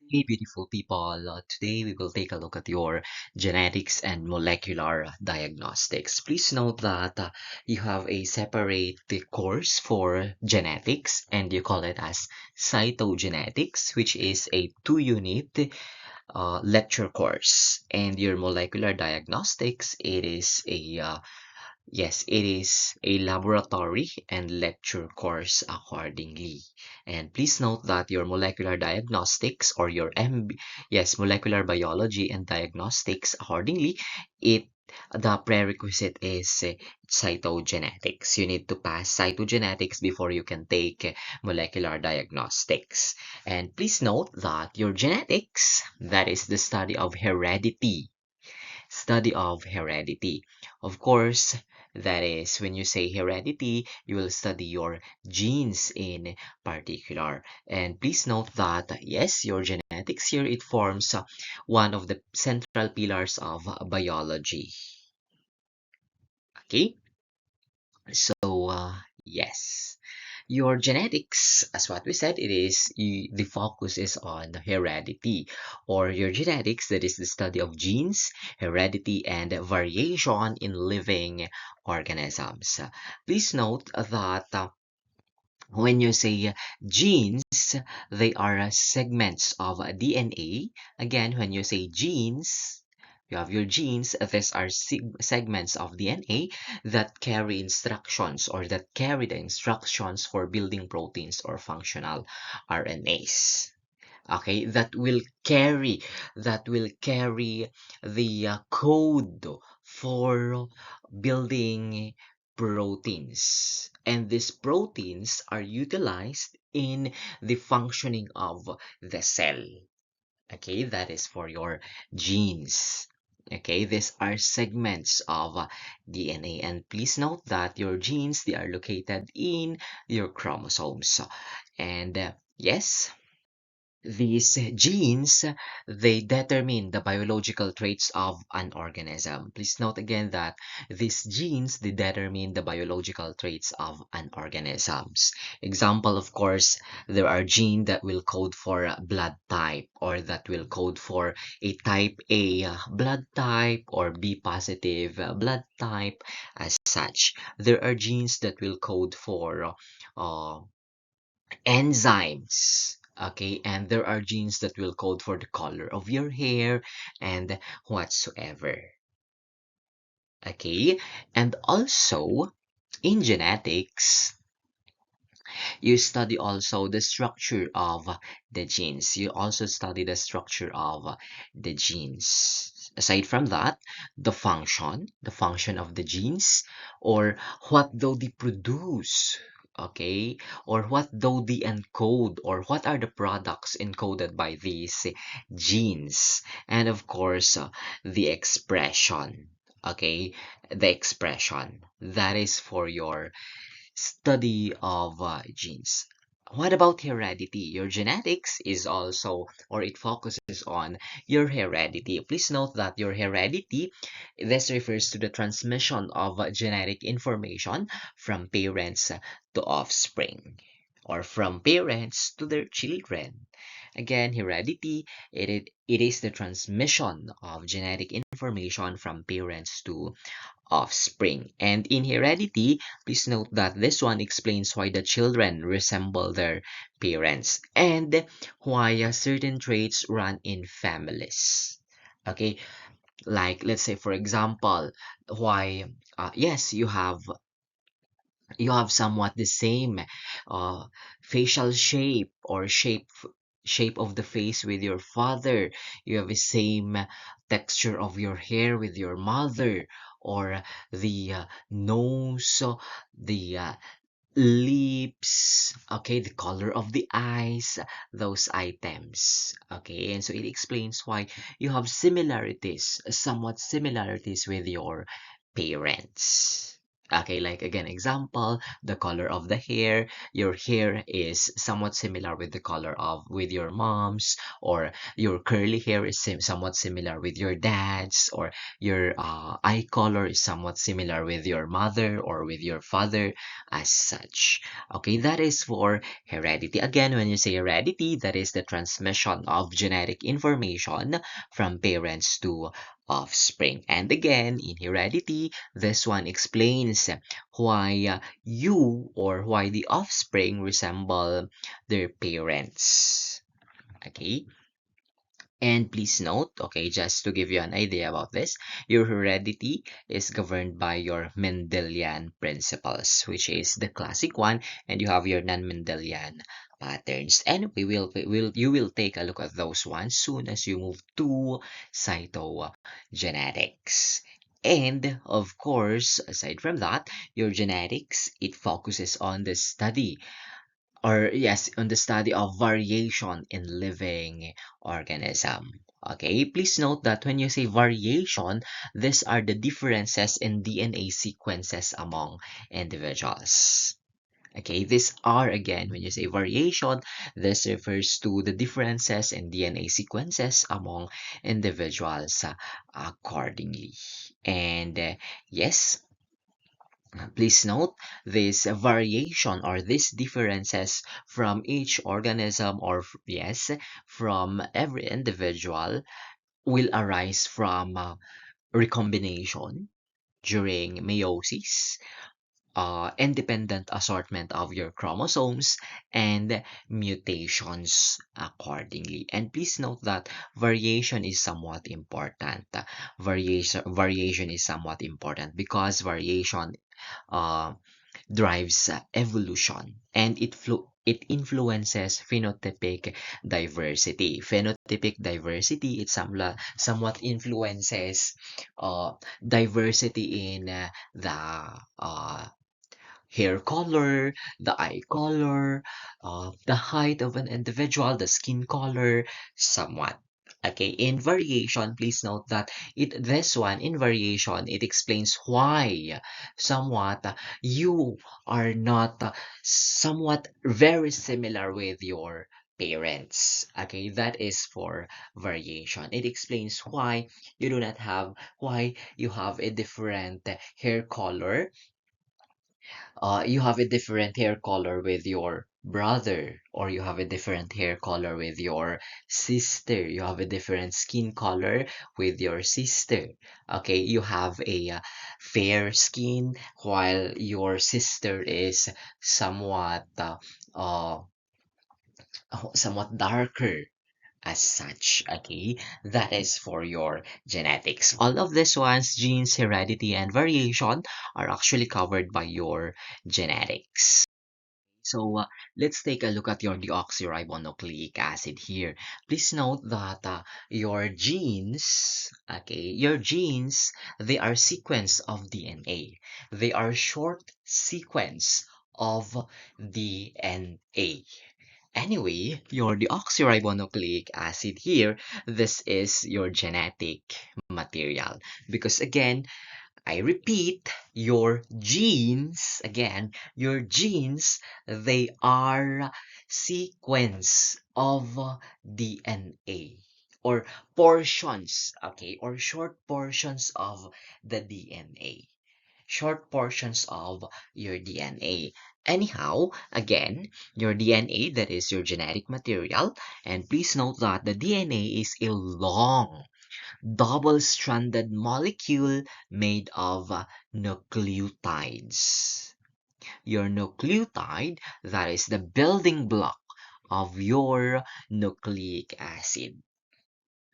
Hey, beautiful people. Today we will take a look at your genetics and molecular diagnostics. Please note that you have a separate course for genetics and you call it as cytogenetics, which is a 2-unit lecture course. And your molecular diagnostics, it is a yes, it is a laboratory and lecture course accordingly. And please note that your molecular diagnostics or your molecular biology and diagnostics accordingly, it the prerequisite is cytogenetics. You need to pass cytogenetics before you can take molecular diagnostics. And please note that your genetics, that is the study of heredity. Of course, that is when you say heredity, you will study your genes in particular. And please note that, yes, your genetics here, it forms one of the central pillars of biology. Okay, so yes. Your genetics, as what we said, the focus is on heredity, or your genetics, that is the study of genes, heredity, and variation in living organisms. Please note that when you say genes, they are segments of DNA. Again, when you say genes, you have your genes, these are segments of DNA that carry instructions or that carry the instructions for building proteins or functional RNAs. Okay, that will carry the code for building proteins, and these proteins are utilized in the functioning of the cell. Okay, that is for your genes. Okay, these are segments of DNA, and please note that your genes, they are located in your chromosomes. And yes, these genes, they determine the biological traits of an organism. Please note again that these genes, they determine the biological traits of an organisms. Example, of course, there are genes that will code for blood type, or that will code for a type A blood type or B positive blood type as such. There are genes that will code for enzymes. Okay, and there are genes that will code for the color of your hair and whatsoever. Okay, and also in genetics, you study also the structure of the genes. You also study the structure of the genes. Aside from that, the function of the genes, or what do they produce, okay, or what do they encode, or what are the products encoded by these genes, and of course, the expression, okay, the expression that is for your study of genes. What about heredity? Your genetics is also, or it focuses on your heredity. Please note that your heredity, this refers to the transmission of genetic information from parents to offspring, or from parents to their children. Again, heredity, it is the transmission of genetic information from parents to offspring. And in heredity, please note that this one explains why the children resemble their parents and why certain traits run in families. Okay, like let's say for example, why yes, you have somewhat the same uh, facial shape or shape of the face with your father. You have the same texture of your hair with your mother, or the nose, the lips, okay, the color of the eyes, those items. Okay, and so it explains why you have similarities, somewhat similarities with your parents. Okay, like again, example, the color of the hair. Your hair is somewhat similar with the color of with your mom's, or your curly hair is somewhat similar with your dad's, or your eye color is somewhat similar with your mother or with your father, as such. Okay, that is for heredity. Again, when you say heredity, that is the transmission of genetic information from parents to offspring. And again, in heredity, this one explains why you or why the offspring resemble their parents. Okay, and please note, okay, just to give you an idea about this, your heredity is governed by your Mendelian principles, which is the classic one, and you have your non-Mendelian patterns. And you will take a look at those ones soon as you move to cytogenetics. And of course, aside from that, your genetics, it focuses on the study or yes, on the study of variation in living organism. Okay, please note that when you say variation, these are the differences in DNA sequences among individuals. Okay, these are again, when you say variation, this refers to the differences in DNA sequences among individuals accordingly. And yes, please note this variation or these differences from each organism or yes, from every individual will arise from recombination during meiosis, independent assortment of your chromosomes, and mutations accordingly. And please note that variation is somewhat important. Variation is somewhat important because variation uh, drives evolution, and it influences phenotypic diversity. Phenotypic diversity, it somewhat influences diversity in the hair color, the eye color, the height of an individual, the skin color, somewhat. Okay, in variation, please note that this one in variation, it explains why somewhat you are not somewhat very similar with your parents. Okay, that is for variation. It explains why you do not have why you have a different hair color, you have a different hair color with your brother, or you have a different hair color with your sister, you have a different skin color with your sister. Okay, you have a fair skin while your sister is somewhat somewhat darker as such. Okay, that is for your genetics. All of these ones, genes, heredity, and variation, are actually covered by your genetics. So let's take a look at your deoxyribonucleic acid here. Please note that your genes, okay, your genes, they are sequence of DNA. They are short sequence of DNA. Anyway, your deoxyribonucleic acid here, this is your genetic material. Because again, I repeat, your genes, again, your genes, they are sequence of DNA or portions, okay, or short portions of the DNA. Short portions of your DNA. Anyhow, again, your DNA, that is your genetic material, and please note that the DNA is a long double-stranded molecule made of nucleotides. Your nucleotide, that is the building block of your nucleic acid.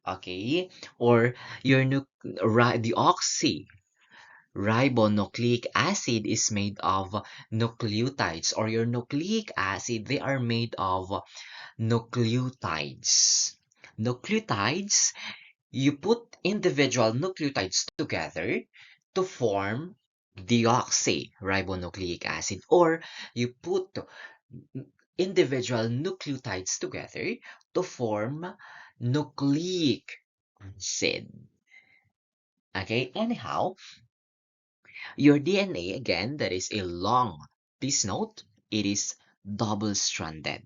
Okay? Or your deoxyribonucleic acid is made of nucleotides, or your nucleic acid, they are made of nucleotides. Nucleotides, you put individual nucleotides together to form deoxyribonucleic acid, or you put individual nucleotides together to form nucleic acid. Okay, anyhow, Your DNA, again, that is a long, please note, it is double-stranded.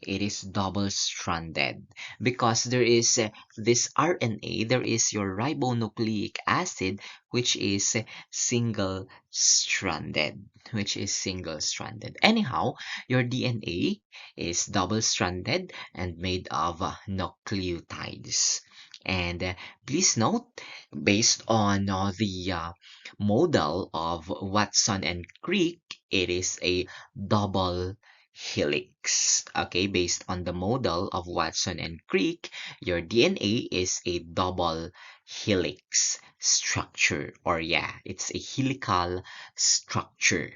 It is double-stranded because there is this RNA, there is your ribonucleic acid, which is single-stranded, Anyhow, your DNA is double-stranded and made of nucleotides. And please note, based on the model of Watson and Crick, it is a double helix. Okay, based on the model of Watson and Crick, your DNA is a double helix structure, or yeah, it's a helical structure.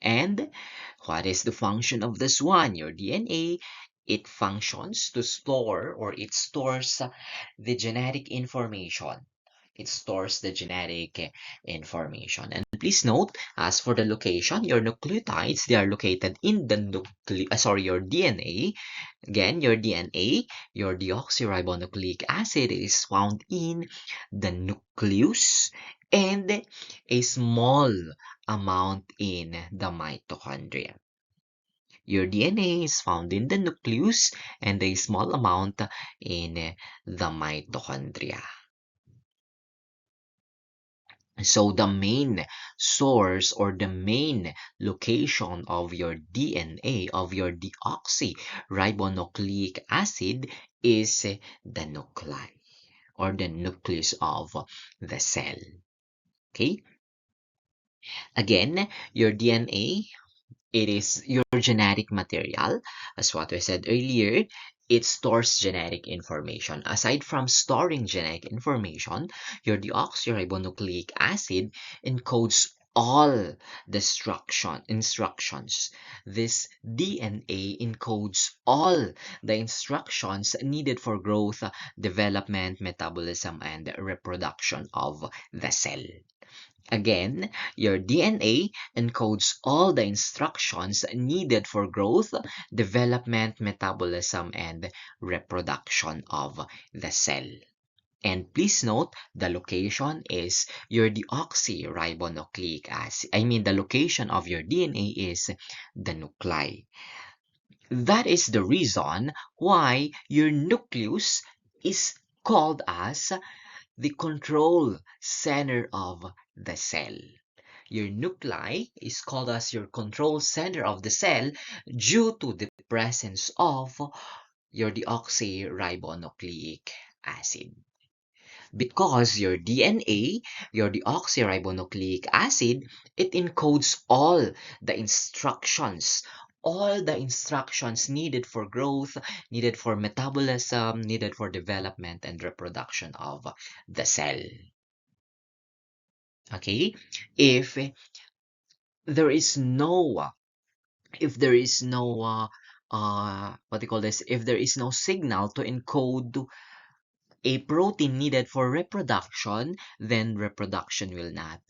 And what is the function of this one? Your DNA, it functions to store, or it stores the genetic information. It stores the genetic information. And please note, as for the location, your nucleotides, they are located in the your DNA. Again, your DNA, your deoxyribonucleic acid is found in the nucleus and a small amount in the mitochondria. Your DNA is found in the nucleus and a small amount in the mitochondria. So the main source or the main location of your DNA, of your deoxyribonucleic acid, is the nuclei or the nucleus of the cell. Okay? Again, your DNA, it is your genetic material. As what I said earlier, it stores genetic information. Aside from storing genetic information, your deoxyribonucleic acid encodes all the instructions. This DNA encodes all the instructions needed for growth, development, metabolism, and reproduction of the cell. Again, your DNA encodes all the instructions needed for growth, development, metabolism, and reproduction of the cell. And please note, the location is your deoxyribonucleic acid. The location of your DNA is the nuclei. That is the reason why your nucleus is called as the control center of the cell. Your nuclei is called as your control center of the cell due to the presence of your deoxyribonucleic acid. Because your DNA, your deoxyribonucleic acid, it encodes all the instructions needed for growth, needed for metabolism, needed for development and reproduction of the cell. Okay? If there is no what do you call this, if there is no signal to encode a protein needed for reproduction, then reproduction will not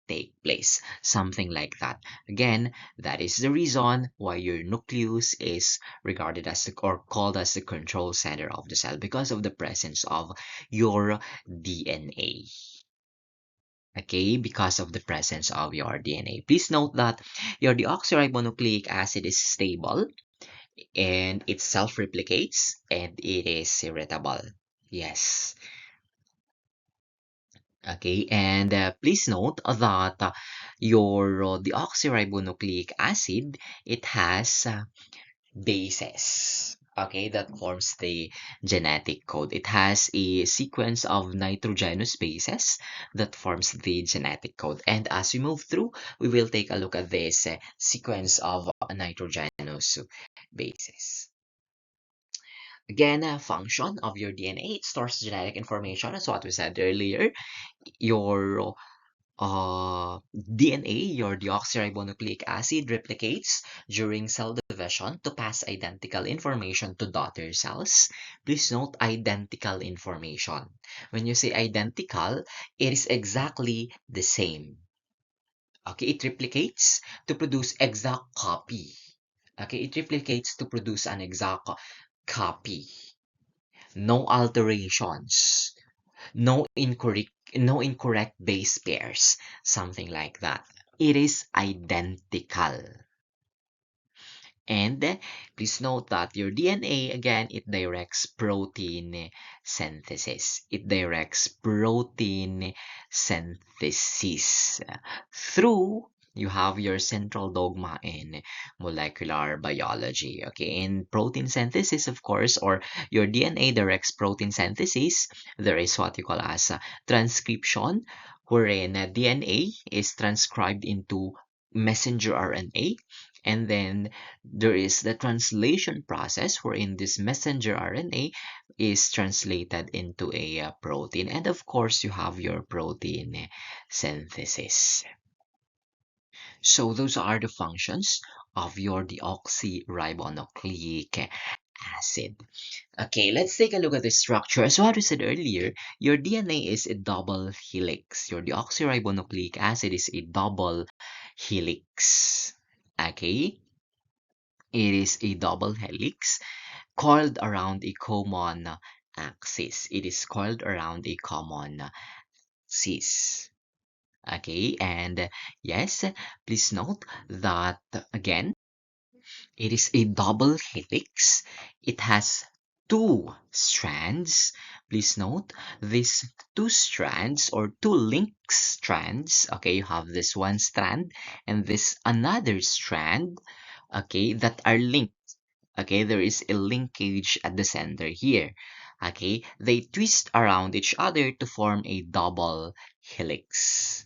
take place. Something like that. Again, that is the reason why your nucleus is regarded as or called as the control center of the cell, because of the presence of your DNA. Okay, because of the presence of your DNA. Please note that your deoxyribonucleic acid is stable and it self-replicates and it is irritable. Yes. Okay, and please note that your deoxyribonucleic acid, it has bases. Okay, that forms the genetic code. It has a sequence of nitrogenous bases that forms the genetic code. And as we move through, we will take a look at this sequence of nitrogenous bases. Again, function of your DNA, it stores genetic information, as what we said earlier. Your DNA, your deoxyribonucleic acid, replicates during cell division to pass identical information to daughter cells. Please note identical information. When you say identical, it is exactly the same. Okay, it replicates to produce exact copy. Okay, it replicates to produce an exact copy. No alterations, no no incorrect base pairs, something like that. It is identical. And please note that your DNA, again, it directs protein synthesis. It directs protein synthesis through you have your central dogma in molecular biology. Okay, in protein synthesis, of course, or your DNA directs protein synthesis, there is what you call as transcription, wherein DNA is transcribed into messenger RNA, and then there is the translation process wherein this messenger RNA is translated into a protein. And of course, you have your protein synthesis. So those are the functions of your deoxyribonucleic acid. Okay, let's take a look at the structure. So as we said earlier, your DNA is a double helix. Your deoxyribonucleic acid is a double helix. Okay, it is a double helix coiled around a common axis. It is coiled around a common axis. Okay, and yes, please note that again, it is a double helix. It has two strands. Please note these two strands or two link strands. Okay, you have this one strand and this another strand. Okay, that are linked. Okay, there is a linkage at the center here. Okay, they twist around each other to form a double helix.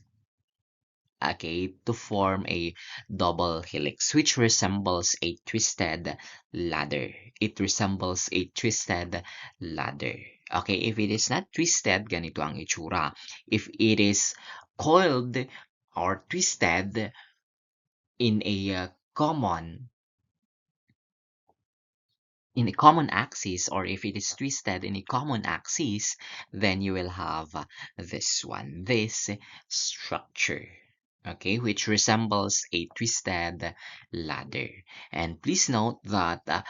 Okay, to form a double helix, which resembles a twisted ladder. It resembles a twisted ladder. Okay, if it is not twisted, ganito ang itsura. If it is coiled or twisted in a common axis, or if it is twisted in a common axis, then you will have this structure, okay, which resembles a twisted ladder. And please note that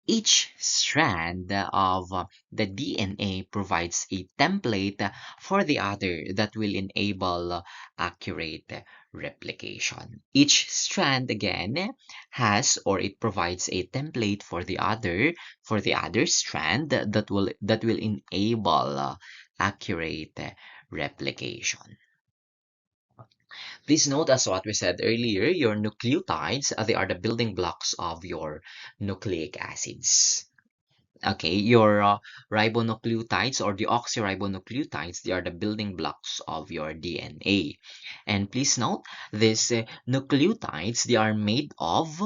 each strand of the DNA provides a template for the other that will enable accurate replication. Each strand again has, or it provides a template for the other strand that will enable accurate replication. Please note, as what we said earlier, your nucleotides, they are the building blocks of your nucleic acids. Okay, your ribonucleotides or deoxyribonucleotides, they are the building blocks of your DNA. And please note, these nucleotides, they are made of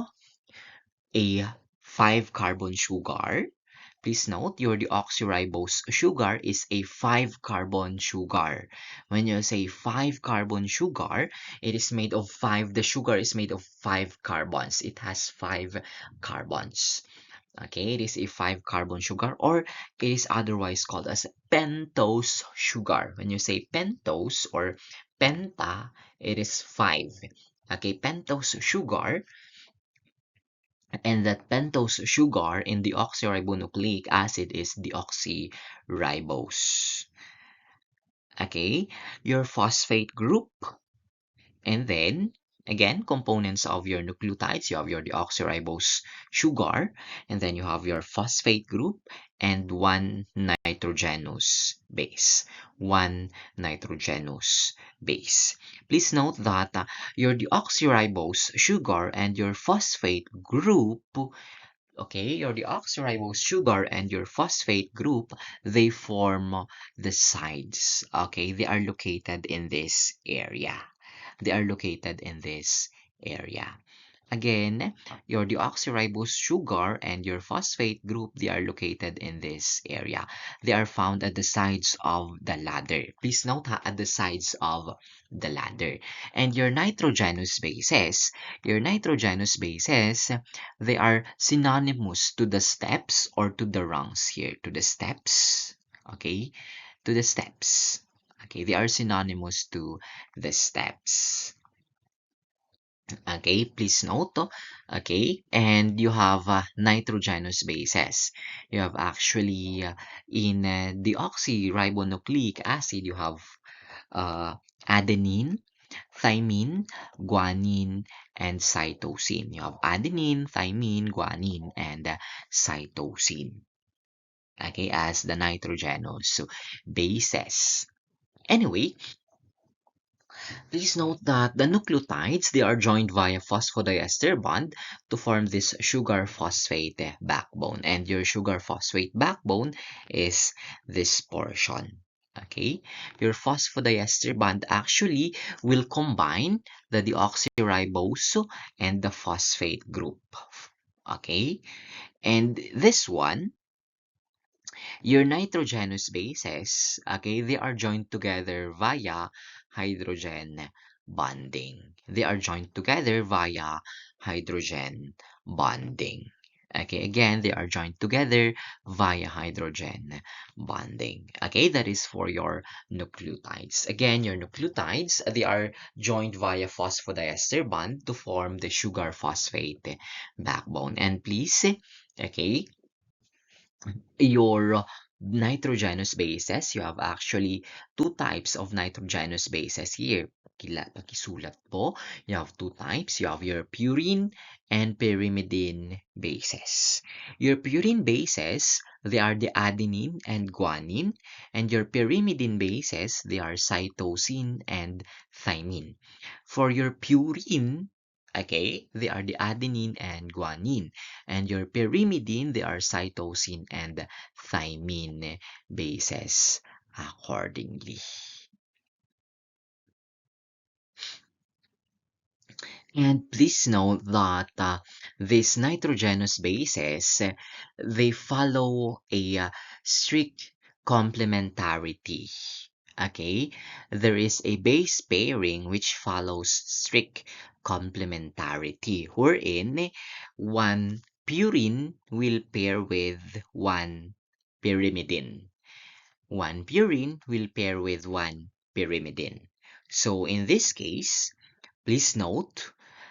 a 5-carbon sugar. Please note, your deoxyribose sugar is a 5-carbon sugar. When you say 5-carbon sugar, it is made of the sugar is made of 5 carbons. It has 5 carbons. Okay, it is a 5-carbon sugar, or it is otherwise called as pentose sugar. When you say pentose or penta, it is 5. Okay, pentose sugar, and that pentose sugar in deoxyribonucleic acid is deoxyribose. Okay, your phosphate group, and then again, components of your nucleotides, you have your deoxyribose sugar, and then you have your phosphate group and one nitrogenous base. One nitrogenous base. Please note that your deoxyribose sugar and your phosphate group, okay, your deoxyribose sugar and your phosphate group, they form the sides. Okay, they are located in this area. They are located in this area. Again, your deoxyribose sugar and your phosphate group, they are located in this area. They are found at the sides of the ladder. Please note at the sides of the ladder. And your nitrogenous bases, they are synonymous to the steps or to the rungs here, to the steps, okay, to the steps. Okay, they are synonymous to the steps. Okay, please note. Okay, and you have nitrogenous bases. You have actually in deoxyribonucleic acid, you have uh, adenine, thymine, guanine, and cytosine. You have adenine, thymine, guanine, and cytosine. Okay, as the nitrogenous bases. Anyway, please note that the nucleotides, they are joined via phosphodiester bond to form this sugar phosphate backbone. And your sugar phosphate backbone is this portion. Okay, your phosphodiester bond actually will combine the deoxyribose and the phosphate group. Okay, and this one, your nitrogenous bases, okay, they are joined together via hydrogen bonding. They are joined together via hydrogen bonding. Okay, again, they are joined together via hydrogen bonding. Okay, that is for your nucleotides. Again, your nucleotides, they are joined via phosphodiester bond to form the sugar phosphate backbone. And please, okay, your nitrogenous bases, you have actually two types of nitrogenous bases here. Pakisulat po. You have two types. You have your purine and pyrimidine bases. Your purine bases, they are the adenine and guanine. And your pyrimidine bases, they are cytosine and thymine. For your purine, okay, they are the adenine and guanine. And your pyrimidine, they are cytosine and thymine bases accordingly. And please note that these nitrogenous bases, they follow a strict complementarity. Okay, there is a base pairing which follows strict complementarity, wherein one purine will pair with one pyrimidine. One purine will pair with one pyrimidine. So in this case, please note,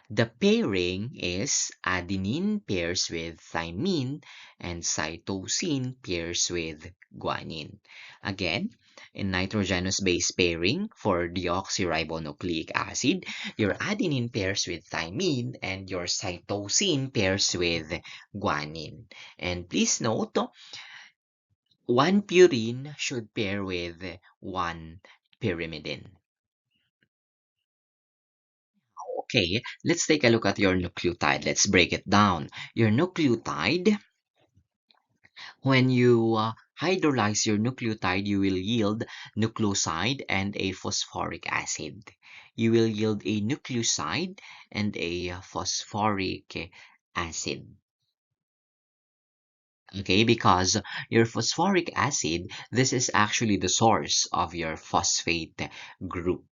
the pairing is adenine pairs with thymine and cytosine pairs with guanine. Again, in nitrogenous base pairing for deoxyribonucleic acid, your adenine pairs with thymine and your cytosine pairs with guanine. And please note, one purine should pair with one pyrimidine. Okay, let's take a look at your nucleotide. Let's break it down. Your nucleotide, when you hydrolyze your nucleotide, you will yield nucleoside and a phosphoric acid. You will yield a nucleoside and a phosphoric acid. Okay, because your phosphoric acid, this is actually the source of your phosphate group.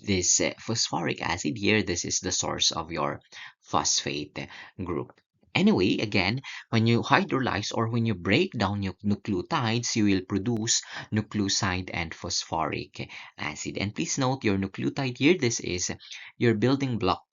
This phosphoric acid here, this is the source of your phosphate group. Anyway, again, when you hydrolyze or when you break down your nucleotides, you will produce nucleoside and phosphoric acid. And please note your nucleotide here, this is your building block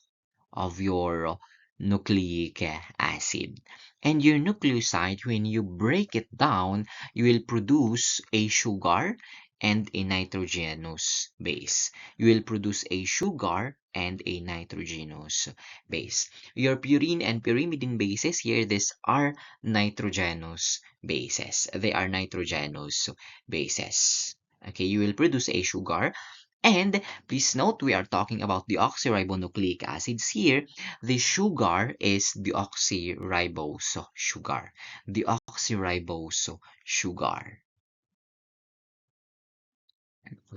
of your nucleic acid. And your nucleoside, when you break it down, you will produce a sugar and a nitrogenous base. You will produce a sugar and a nitrogenous base. Your purine and pyrimidine bases here, these are nitrogenous bases. They are nitrogenous bases. Okay, you will produce a sugar. And please note, we are talking about deoxyribonucleic acids here. The sugar is deoxyribose sugar. Deoxyribose sugar.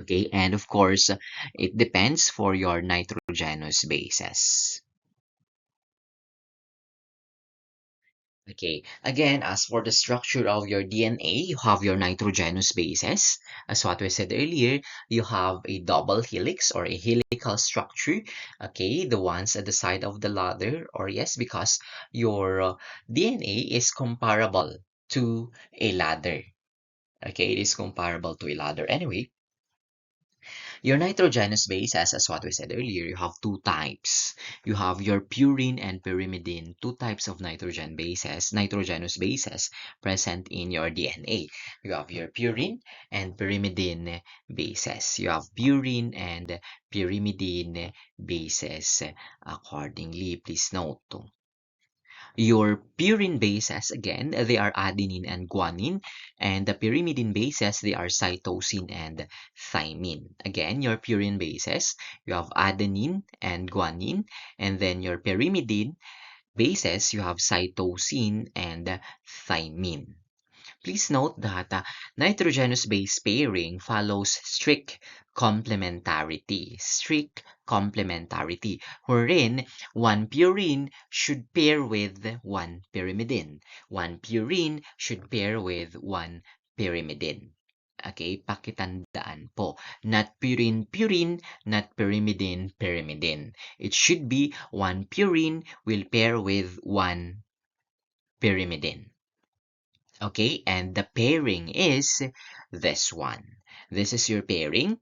Okay, and of course, it depends for your nitrogenous bases. Okay, again, as for the structure of your DNA, you have your nitrogenous bases. As what we said earlier, you have a double helix or a helical structure. Okay, the ones at the side of the ladder, or yes, because your DNA is comparable to a ladder. Okay, it is comparable to a ladder. Anyway, Your nitrogenous bases, as what we said earlier, you have two types. You have your purine and pyrimidine, two types of nitrogenous bases present in your DNA. You have your purine and pyrimidine bases. You have purine and pyrimidine bases accordingly. Please note. Your purine bases, again, they are adenine and guanine, and the pyrimidine bases, they are cytosine and thymine. Again, your purine bases, you have adenine and guanine, and then your pyrimidine bases, you have cytosine and thymine. Please note that nitrogenous base pairing follows strict complementarity, wherein one purine should pair with one pyrimidine. One purine should pair with one pyrimidine. Okay, pakitandaan po. Not purine-purine, not pyrimidine-pyrimidine. It should be one purine will pair with one pyrimidine. Okay, and the pairing is this one. This is your pairing.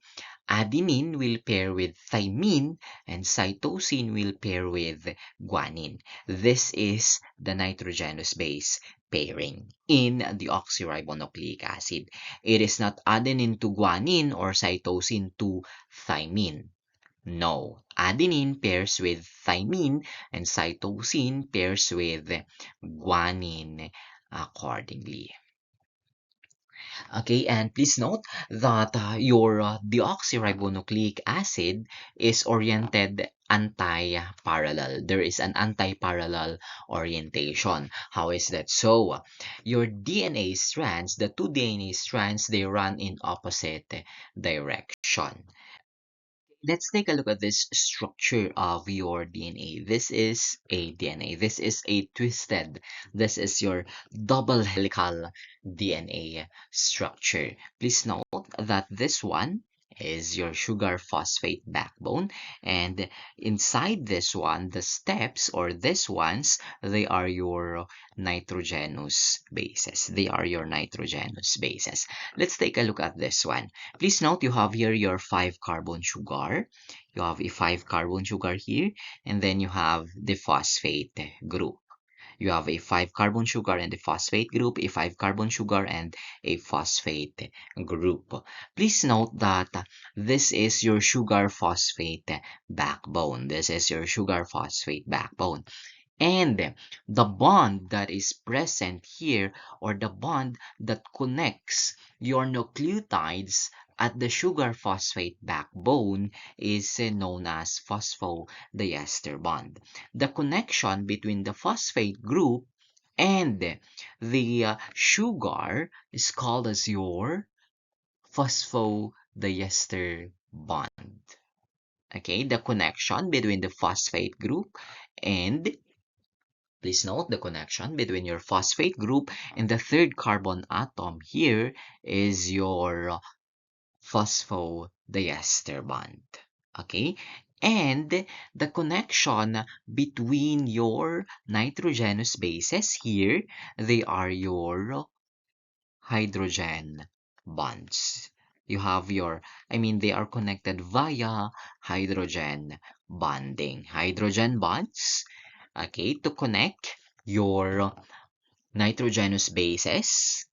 Adenine will pair with thymine and cytosine will pair with guanine. This is the nitrogenous base pairing in the deoxyribonucleic acid. It is not adenine to guanine or cytosine to thymine. No, adenine pairs with thymine and cytosine pairs with guanine accordingly. Okay, and please note that your deoxyribonucleic acid is oriented anti-parallel. There is an anti-parallel orientation. How is that so? Your DNA strands, the two DNA strands, they run in opposite direction. Let's take a look at this structure of your DNA. This is a DNA. This is a twisted. This is your double helical DNA structure. Please note that this one is your sugar phosphate backbone, and inside this one, the steps or this ones, they are your nitrogenous bases. They are your nitrogenous bases. Let's take a look at this one. Please note you have here your 5-carbon sugar. You have a 5-carbon sugar here, and then you have the phosphate group. You have a 5-carbon sugar and a phosphate group, a 5-carbon sugar and a phosphate group. Please note that this is your sugar phosphate backbone. This is your sugar phosphate backbone. And the bond that is present here, or the bond that connects your nucleotides at the sugar phosphate backbone, is known as phosphodiester bond. The connection between the phosphate group and the sugar is called as your phosphodiester bond. Okay, the connection between the phosphate group and please note the connection between your phosphate group and the third carbon atom here is your phosphodiester bond. Okay? And the connection between your nitrogenous bases here, they are your hydrogen bonds. You have your, they are connected via hydrogen bonding. Hydrogen bonds, okay, to connect your nitrogenous bases,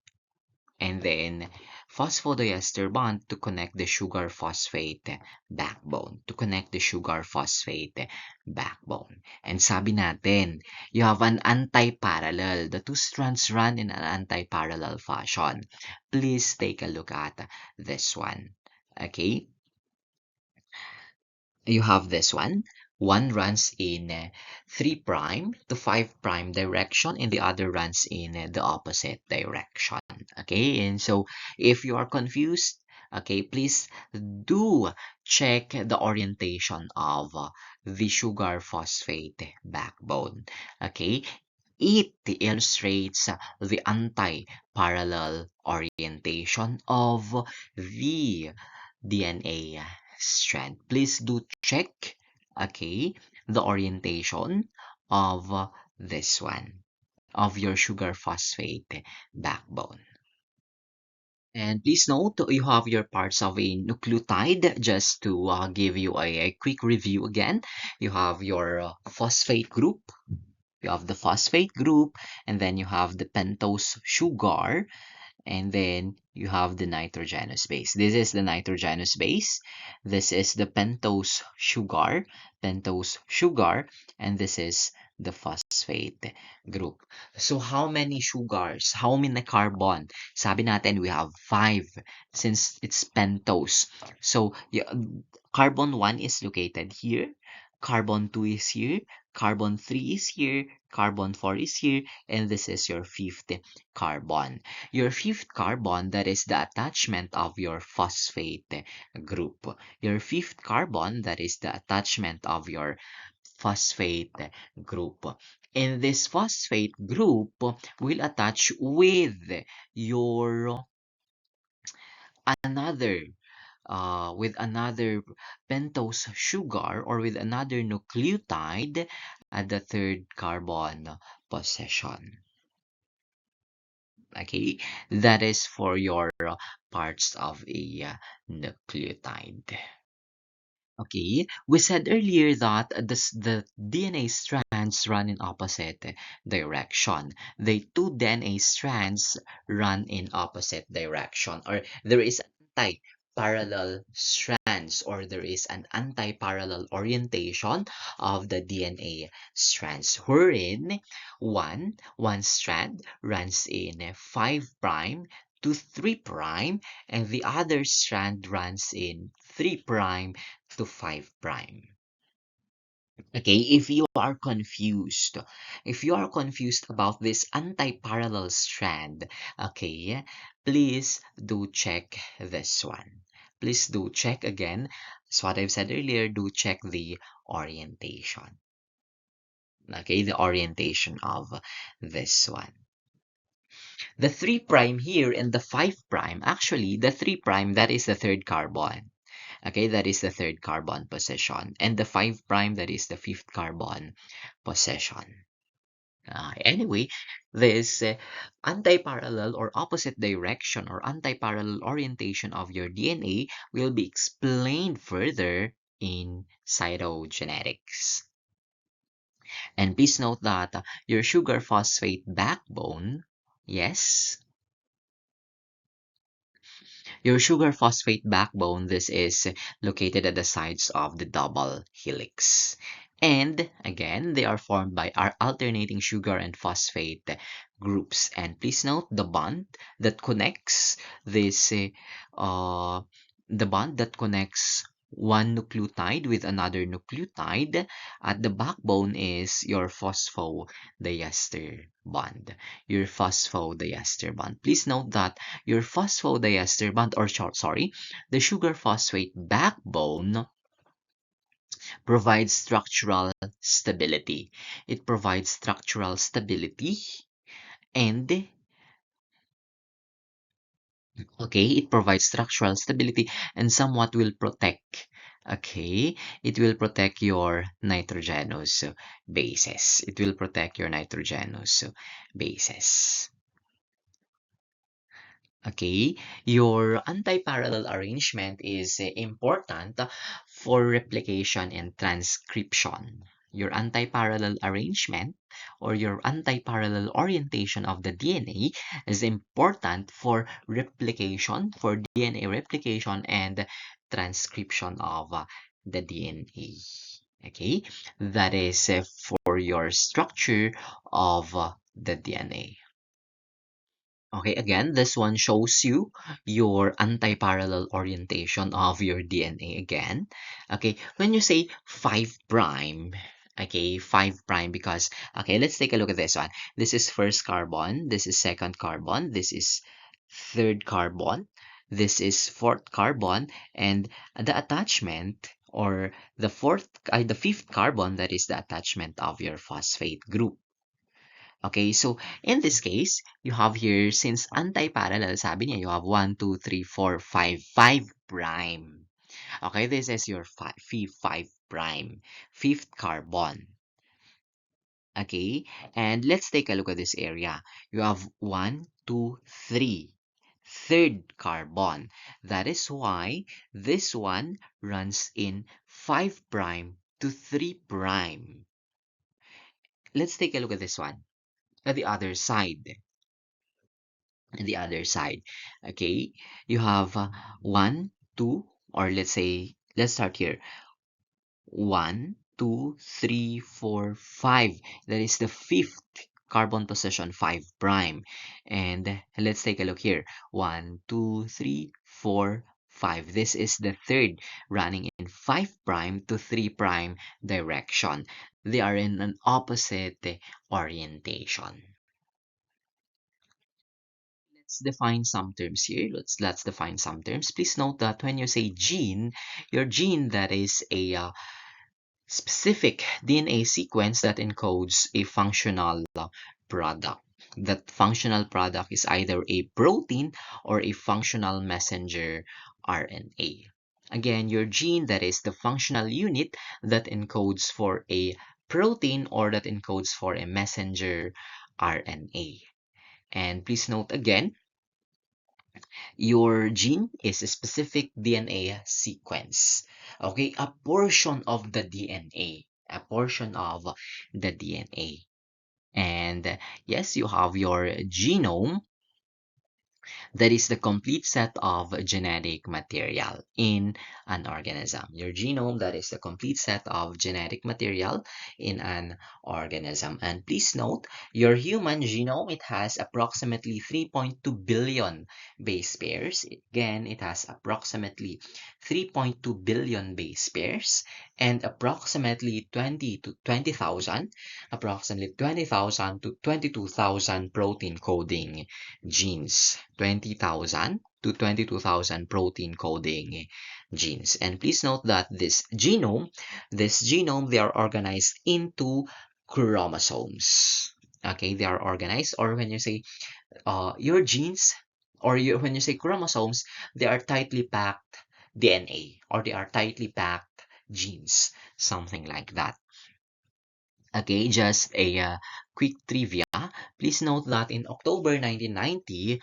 and then phosphodiester bond to connect the sugar phosphate backbone. To connect the sugar phosphate backbone. And sabi natin, you have an anti-parallel. The two strands run in an anti-parallel fashion. Please take a look at this one. Okay? You have this one. One runs in 3' to 5' direction, and the other runs in the opposite direction. Okay, and so if you are confused, okay, please do check the orientation of the sugar phosphate backbone. Okay, it illustrates the anti-parallel orientation of the DNA strand. Please do check, okay, the orientation of this one, of your sugar phosphate backbone. And please note, you have your parts of a nucleotide. Just to give you a quick review again, you have your phosphate group, you have the phosphate group, and then you have the pentose sugar, and then you have the nitrogenous base. This is the nitrogenous base. This is the pentose sugar, and this is the phosphate group. So how many sugars? How many carbon? Sabi natin we have 5 since it's pentose. So yeah, carbon 1 is located here, carbon 2 is here, carbon 3 is here, carbon 4 is here, and this is your fifth carbon. Your fifth carbon, that is the attachment of your phosphate group. Your fifth carbon, that is the attachment of your phosphate group. And this phosphate group will attach your another with another pentose sugar or with another nucleotide at the third carbon position. Okay, that is for your parts of a nucleotide. Okay, we said earlier that the DNA strands run in opposite direction. The two DNA strands run in opposite direction, or there is anti-parallel strands, or there is an anti-parallel orientation of the DNA strands, wherein one strand runs in 5 prime to 3 prime, and the other strand runs in 3 prime to 5 prime. Okay, if you are confused about this anti-parallel strand, okay, please do check this one. Please do check again. As what I've said earlier, do check the orientation. Okay, the orientation of this one. The 3 prime here and the 5 prime, actually, the 3 prime, that is the third carbon. Okay, that is the third carbon position. And the 5 prime, that is the fifth carbon position. Anyway, this anti-parallel or opposite direction or anti-parallel orientation of your DNA will be explained further in cytogenetics. And please note that your sugar phosphate backbone, yes, your sugar phosphate backbone, this is located at the sides of the double helix. And again, they are formed by our alternating sugar and phosphate groups. And please note the bond that connects this, the bond that connects one nucleotide with another nucleotide at the backbone is your phosphodiester bond. Your phosphodiester bond. Please note that your phosphodiester bond, or sorry, the sugar phosphate backbone provides structural stability. It provides structural stability and okay, it provides structural stability and somewhat will protect. Okay, it will protect your nitrogenous bases. It will protect your nitrogenous bases. Okay, your anti-parallel arrangement is important for replication and transcription. Your anti-parallel arrangement or your anti-parallel orientation of the DNA is important for replication, for DNA replication and transcription of the DNA. Okay, that is for your structure of the DNA. Okay, again, this one shows you your anti-parallel orientation of your DNA again. Okay, when you say 5 prime, okay, 5 prime because, okay, let's take a look at this one. This is first carbon, this is second carbon, this is third carbon, this is fourth carbon, and the attachment or the fifth carbon, that is the attachment of your phosphate group. Okay, so in this case, you have here, since anti-parallel, sabi niya, you have 1, 2, 3, 4, 5, 5 prime. Okay, this is your 5 prime, fifth carbon. Okay, and let's take a look at this area. You have 1, 2, 3. third carbon. That is why this one runs in 5 prime to 3 prime. Let's take a look at this one, at the other side. The other side. Okay, you have 1, 2, or let's say, let's start here. 1, 2, 3, 4, 5. That is the fifth carbon position, 5 prime. And let's take a look here. 1, 2, 3, 4, 5. This is the third, running in 5 prime to 3 prime direction. They are in an opposite orientation. Let's define some terms here. Let's define some terms. Please note that when you say gene, your gene, that is a specific DNA sequence that encodes a functional product. That functional product is either a protein or a functional messenger RNA. Again, your gene, that is the functional unit that encodes for a protein or that encodes for a messenger RNA. And please note again, your gene is a specific DNA sequence. Okay, a portion of the DNA. A portion of the DNA. And yes, you have your genome, that is the complete set of genetic material in an organism. Your genome, that is the complete set of genetic material in an organism. And please note, your human genome, it has approximately 3.2 billion base pairs. Again, it has approximately 3.2 billion base pairs and approximately 20,000 to 22,000 protein coding genes. 20,000 to 22,000 protein coding genes. And please note that this genome, they are organized into chromosomes. Okay, they are organized, or when you say your genes, or when you say chromosomes, they are tightly packed DNA, or they are tightly packed genes, something like that. Okay, just a quick trivia. Please note that in October 1990,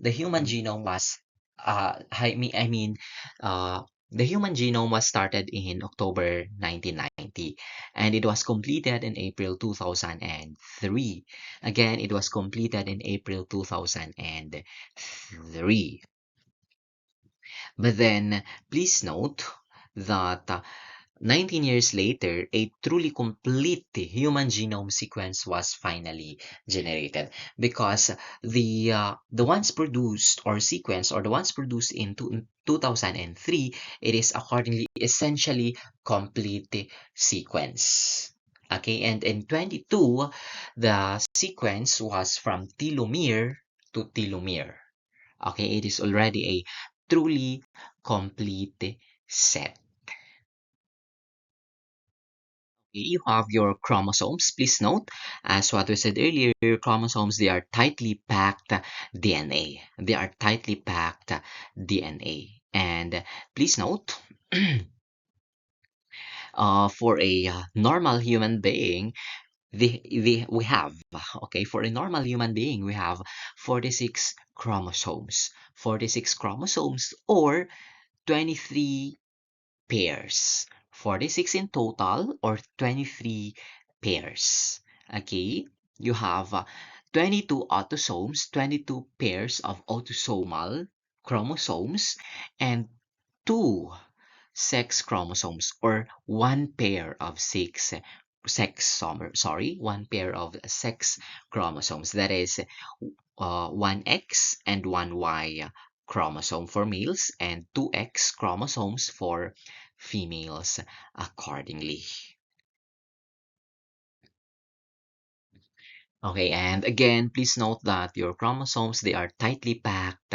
the human genome was, I mean, the human genome was started in October 1990, and it was completed in April 2003. Again, it was completed in April 2003. But then, please note that 19 years later, a truly complete human genome sequence was finally generated, because the ones produced or sequenced, or the ones produced in 2003, it is accordingly essentially complete sequence. Okay, and in 22, the sequence was from telomere to telomere. Okay, it is already a truly complete set. You have your chromosomes. Please note, as what we said earlier, chromosomes, they are tightly packed DNA. They are tightly packed DNA. And please note, for a normal human being, we have, okay, for a normal human being, we have 46 chromosomes. 46 chromosomes, or 23 pairs. 46 in total, or 23 pairs. Okay, you have 22 autosomes, 22 pairs of autosomal chromosomes, and 2 sex chromosomes, or one pair of one pair of sex chromosomes. That is one X and one Y chromosome for males, and two X chromosomes for females accordingly. Okay, and again, please note that your chromosomes, they are tightly packed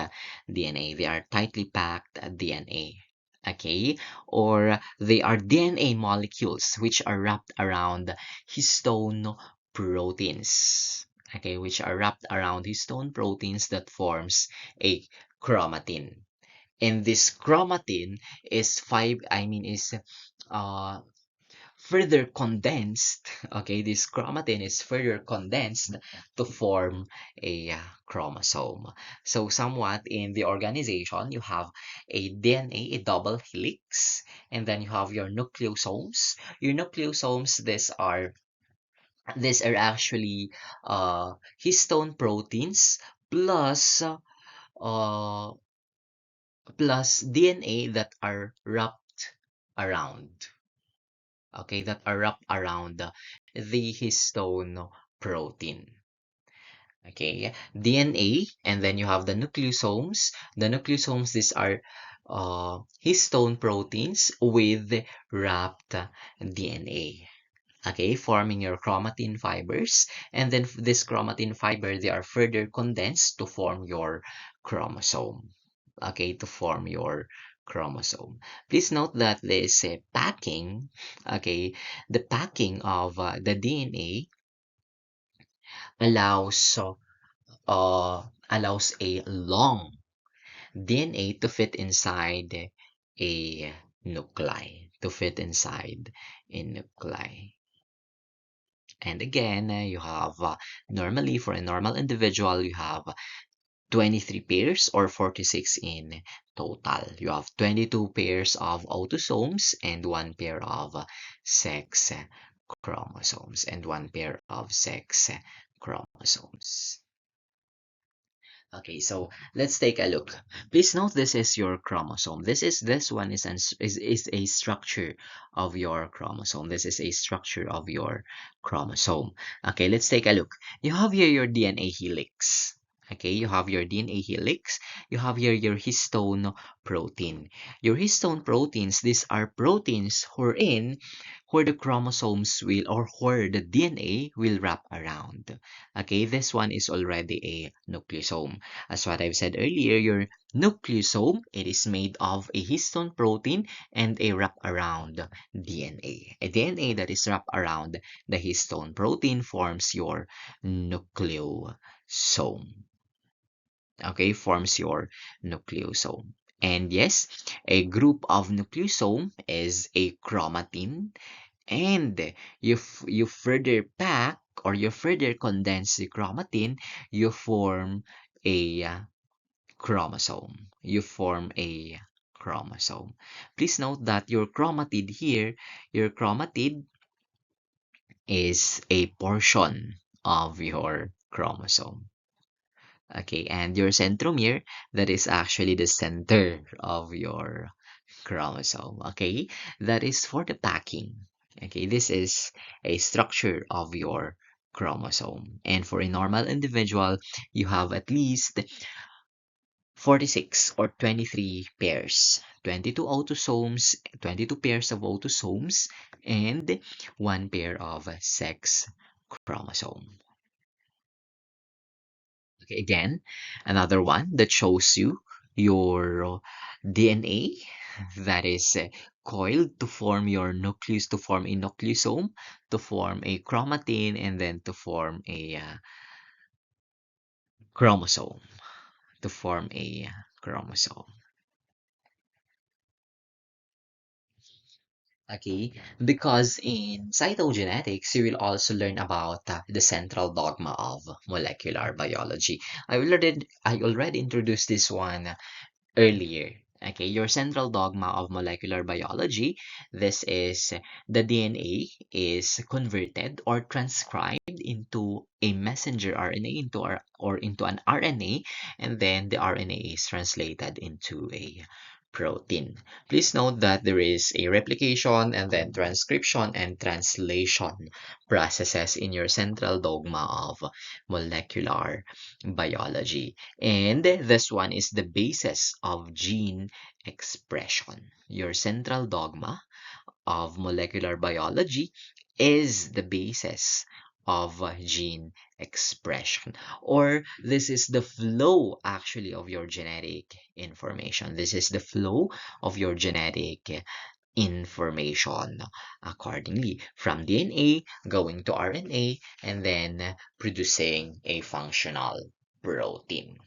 DNA. They are tightly packed DNA. Okay, or they are DNA molecules which are wrapped around histone proteins. Okay, which are wrapped around histone proteins that forms a chromatin. And this chromatin is uh further condensed. Okay, this chromatin is further condensed to form a chromosome. So somewhat in the organization, you have a DNA, a double helix, and then you have your nucleosomes. Your nucleosomes, these are actually histone proteins plus uh, plus DNA that are wrapped around. Okay, that are wrapped around the histone protein. Okay, DNA, and then you have the nucleosomes. The nucleosomes, these are histone proteins with wrapped DNA. Okay, forming your chromatin fibers, and then this chromatin fiber, they are further condensed to form your chromosome. Okay, to form your chromosome. Please note that this packing, okay, the packing of the DNA allows allows a long DNA to fit inside a nuclei, to fit inside a nuclei. And again, you have normally for a normal individual, you have 23 pairs or 46 in total. You have 22 pairs of autosomes and one pair of sex chromosomes and one pair of sex chromosomes. Okay, so let's take a look. Please note this is your chromosome. This one is a structure of your chromosome. This is a structure of your chromosome. Okay, let's take a look. You have here your DNA helix. Okay, you have your DNA helix. You have here your histone protein. Your histone proteins, these are proteins where the chromosomes will or where the DNA will wrap around. Okay, this one is already a nucleosome. As what I've said earlier, your nucleosome, it is made of a histone protein and a wrap around DNA. A DNA that is wrapped around the histone protein forms your nucleosome. Okay, forms your nucleosome. And yes, a group of nucleosome is a chromatin, and you further pack or you further condense the chromatin, you form a chromosome. You form a chromosome. Please note that your chromatid here, your chromatid is a portion of your chromosome. Okay, and your centromere, that is actually the center of your chromosome. Okay, that is for the packing. Okay, this is a structure of your chromosome. And for a normal individual, you have at least 46 or 23 pairs, 22 autosomes, 22 pairs of autosomes, and one pair of sex chromosome. Okay, again, another one that shows you your DNA that is coiled to form your nucleus, to form a nucleosome, to form a chromatin, and then to form a chromosome, to form a chromosome. Okay, because in cytogenetics, you will also learn about the central dogma of molecular biology. I already introduced this one earlier. Okay, your central dogma of molecular biology, this is the DNA is converted or transcribed into a messenger RNA or into an RNA, and then the RNA is translated into a protein. Please note that there is a replication and then transcription and translation processes in your central dogma of molecular biology. And this one is the basis of gene expression. Your central dogma of molecular biology is the basis of gene expression, or this is the flow actually of your genetic information. This is the flow of your genetic information accordingly from DNA going to RNA and then producing a functional protein.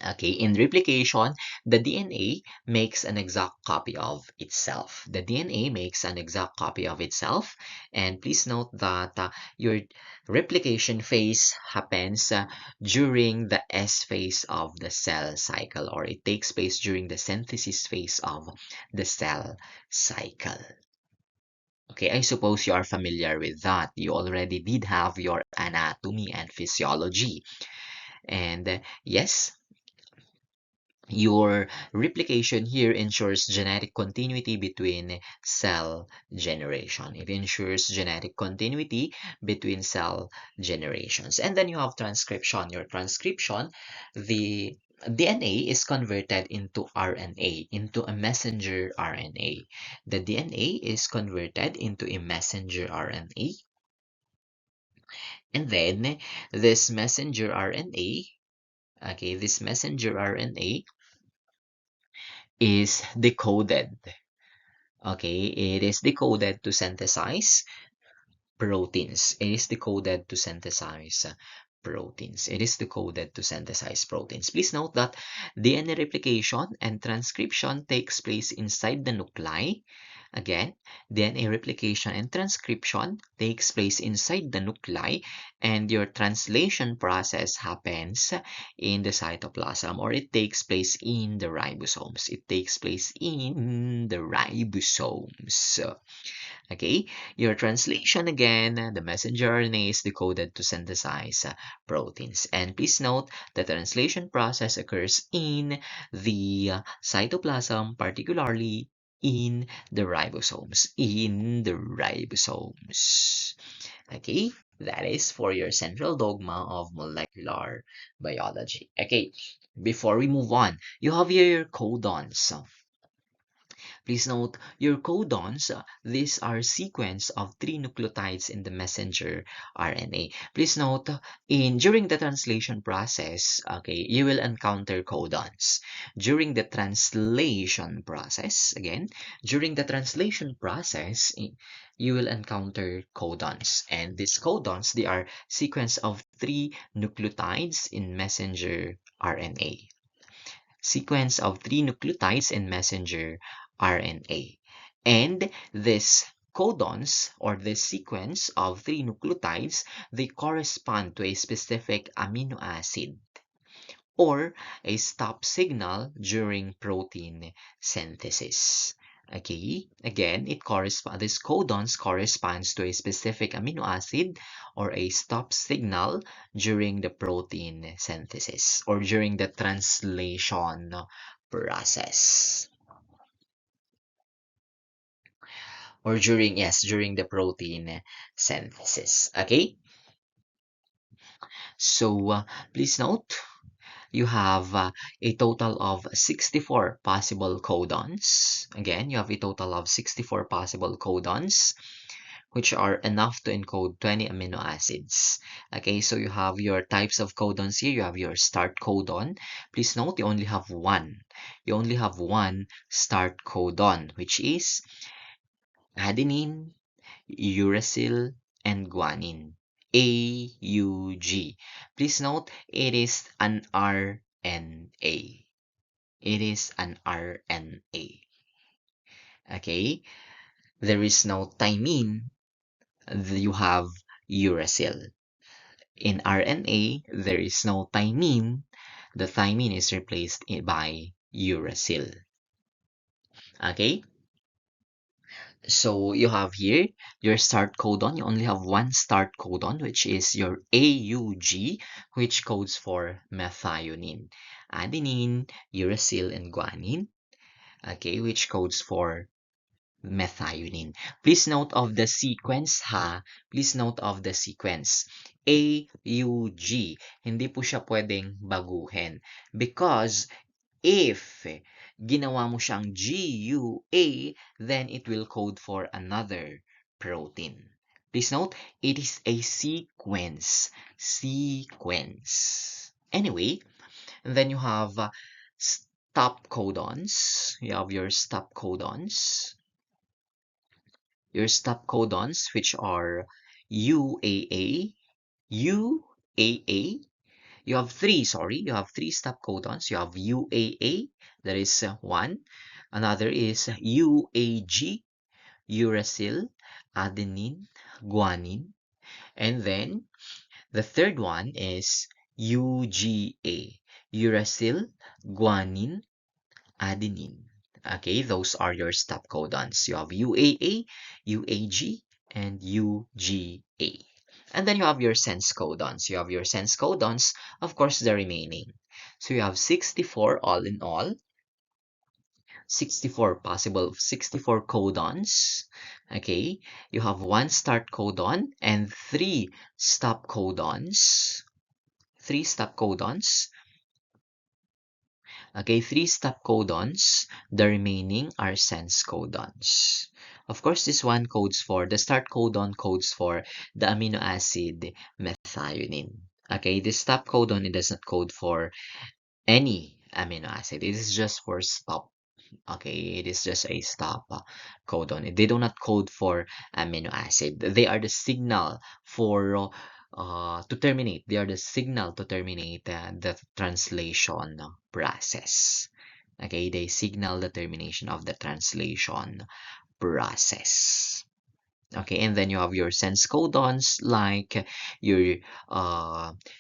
Okay, in replication, the DNA makes an exact copy of itself. The DNA makes an exact copy of itself. And please note that your replication phase happens during the S phase of the cell cycle, or it takes place during the synthesis phase of the cell cycle. Okay, I suppose you are familiar with that. You already did have your anatomy and physiology. And yes, your replication here ensures genetic continuity between cell generation. It ensures genetic continuity between cell generations. And then you have transcription. Your transcription, the DNA is converted into RNA, into a messenger RNA. The DNA is converted into a messenger RNA. And then this messenger RNA, okay, this messenger RNA is decoded. Okay, it is decoded to synthesize proteins. It is decoded to synthesize proteins. It is decoded to synthesize proteins. Please note that DNA replication and transcription takes place inside the nuclei. Again, DNA replication and transcription takes place inside the nuclei, and your translation process happens in the cytoplasm, or it takes place in the ribosomes. It takes place in the ribosomes. Okay, your translation again, the messenger RNA is decoded to synthesize proteins. And please note the translation process occurs in the cytoplasm, particularly in the ribosomes. In the ribosomes. Okay, that is for your central dogma of molecular biology. Okay, before we move on, you have here your codons. Please note your codons, these are sequence of 3 nucleotides in the messenger RNA. Please note in during the translation process, okay, you will encounter codons. During the translation process, again, during the translation process, you will encounter codons. And these codons, they are sequence of 3 nucleotides in messenger RNA. Sequence of 3 nucleotides in messenger RNA. And this codons, or this sequence of 3 nucleotides, they correspond to a specific amino acid or a stop signal during protein synthesis. Okay, again, this codons corresponds to a specific amino acid or a stop signal during the protein synthesis or during the translation process. Or during, yes, during the protein synthesis. Okay, so please note you have a total of 64 possible codons. Again, you have a total of 64 possible codons, which are enough to encode 20 amino acids. Okay, so you have your types of codons here. You have your start codon. Please note you only have one. You only have one start codon, which is adenine, uracil, and guanine. AUG. Please note it is an RNA. It is an RNA. Okay? There is no thymine. You have uracil. In RNA, there is no thymine. The thymine is replaced by uracil. Okay? So you have here your start codon. You only have one start codon, which is your AUG, which codes for methionine. Adenine, uracil, and guanine, okay, which codes for methionine. Please note of the sequence ha. Please note of the sequence. AUG. Hindi po siya pwedeng baguhin because if ginawa mo siyang GUA, then it will code for another protein. Please note, it is a sequence. Sequence. Anyway, then you have stop codons. You have your stop codons. Your stop codons, which are UAA, UAA, You have three, sorry, you have three stop codons. You have UAA, that is one. Another is UAG, uracil, adenine, guanine. And then the third one is UGA, uracil, guanine, adenine. Okay, those are your stop codons. You have UAA, UAG, and UGA. And then you have your sense codons. You have your sense codons, of course, the remaining. So you have 64 all in all, 64 codons. Okay, you have one start codon and three stop codons. Three stop codons. Okay, three stop codons. The remaining are sense codons. Of course, this one codes for, the start codon codes for the amino acid methionine. Okay, this stop codon, it does not code for any amino acid. It is just for stop. Okay, it is just a stop codon. They do not code for amino acid. They are the signal for to terminate. They are the signal to terminate the translation process. Okay, they signal the termination of the translation process. Okay, and then you have your sense codons like your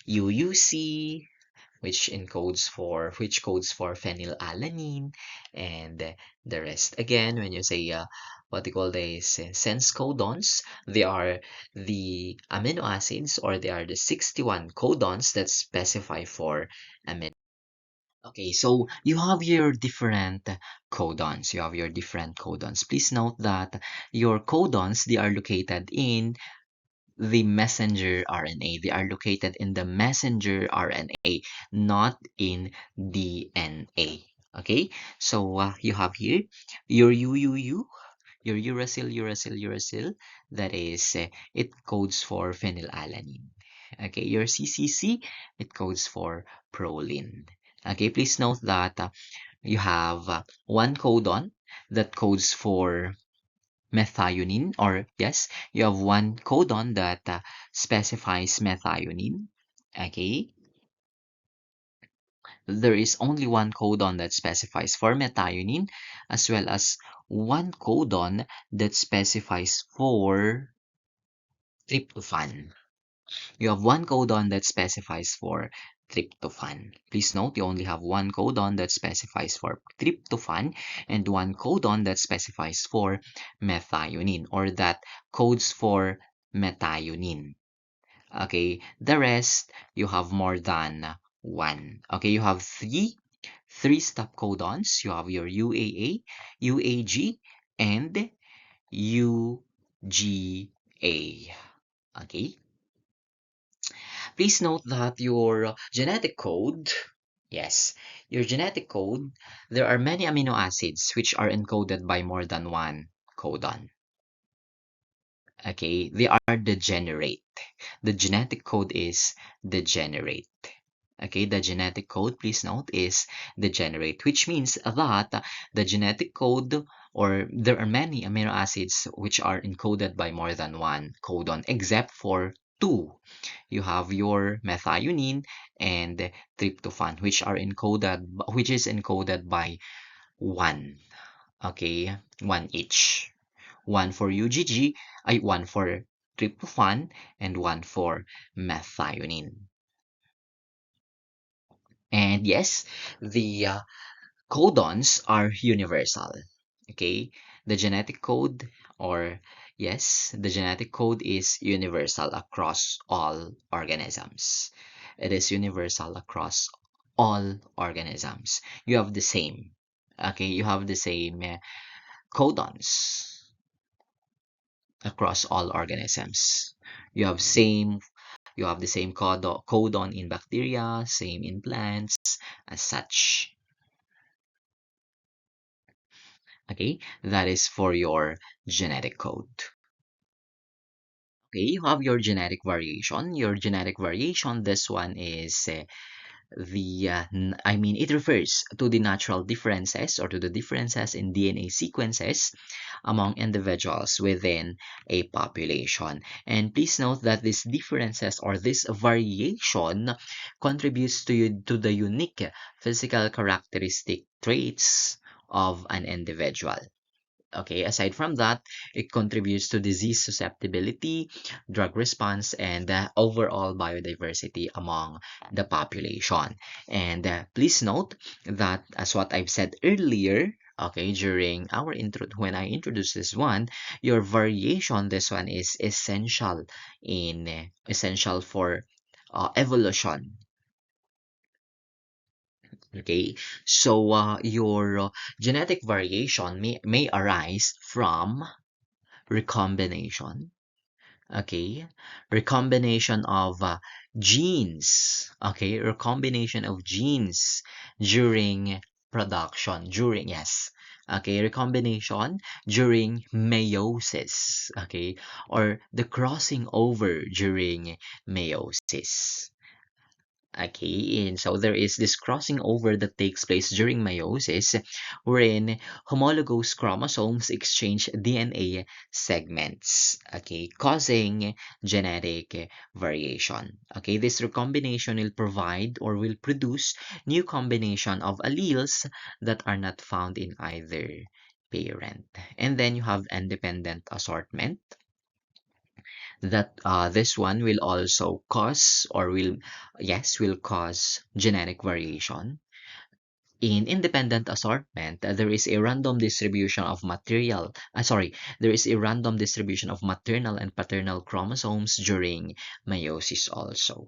UUC, which codes for phenylalanine, and the rest. Again, when you say what you call these sense codons, they are the amino acids, or they are the 61 codons that specify for amino. Okay, so you have your different codons. You have your different codons. Please note that your codons, they are located in the messenger RNA. They are located in the messenger RNA, not in DNA. Okay, so you have here your UUU, your uracil. That is, it codes for phenylalanine. Okay, your CCC, it codes for proline. Okay, please note that you have one codon that codes for methionine, or yes, you have one codon that specifies methionine. Okay, there is only one codon that specifies for methionine, as well as one codon that specifies for tryptophan. You have one codon that specifies for tryptophan. Please note, you only have one codon that specifies for tryptophan and one codon that specifies for methionine, or that codes for methionine. Okay, the rest, you have more than one. Okay, you have three stop codons. You have your UAA, UAG, and UGA. Okay, please note that your genetic code, yes, your genetic code, there are many amino acids which are encoded by more than one codon. Okay, they are degenerate. The genetic code is degenerate. Okay, the genetic code, please note, is degenerate, which means that the genetic code, or there are many amino acids which are encoded by more than one codon, except for two. You have your methionine and tryptophan, which is encoded by one. Okay, one each. One for UGG, one for tryptophan, and one for methionine. And yes, the codons are universal. Okay, the genetic code, or yes, the genetic code is universal across all organisms. It is universal across all organisms. You have the same. Okay, you have the same codons across all organisms. You have same you have the same codon in bacteria, same in plants, as such. Okay, that is for your genetic code. Okay, you have your genetic variation. Your genetic variation, this one is it refers to the natural differences or to the differences in DNA sequences among individuals within a population. And please note that these differences or this variation contributes to the unique physical characteristic traits of an individual. Okay, aside from that, it contributes to disease susceptibility, drug response, and overall biodiversity among the population. And please note that, as what I've said earlier, okay, during our intro, when I introduced this one, your variation, this one is essential for evolution. Okay, so your genetic variation may arise from recombination. Okay, recombination of genes. Okay, recombination of genes during production. During, yes. Okay, recombination during meiosis. Okay, or the crossing over during meiosis. Okay, and so there is this crossing over that takes place during meiosis, wherein homologous chromosomes exchange DNA segments, okay, causing genetic variation. Okay, this recombination will provide or will produce new combination of alleles that are not found in either parent. And then you have independent assortment that this one will also cause or will yes will cause genetic variation. In independent assortment, there is a random distribution of there is a random distribution of maternal and paternal chromosomes during meiosis also.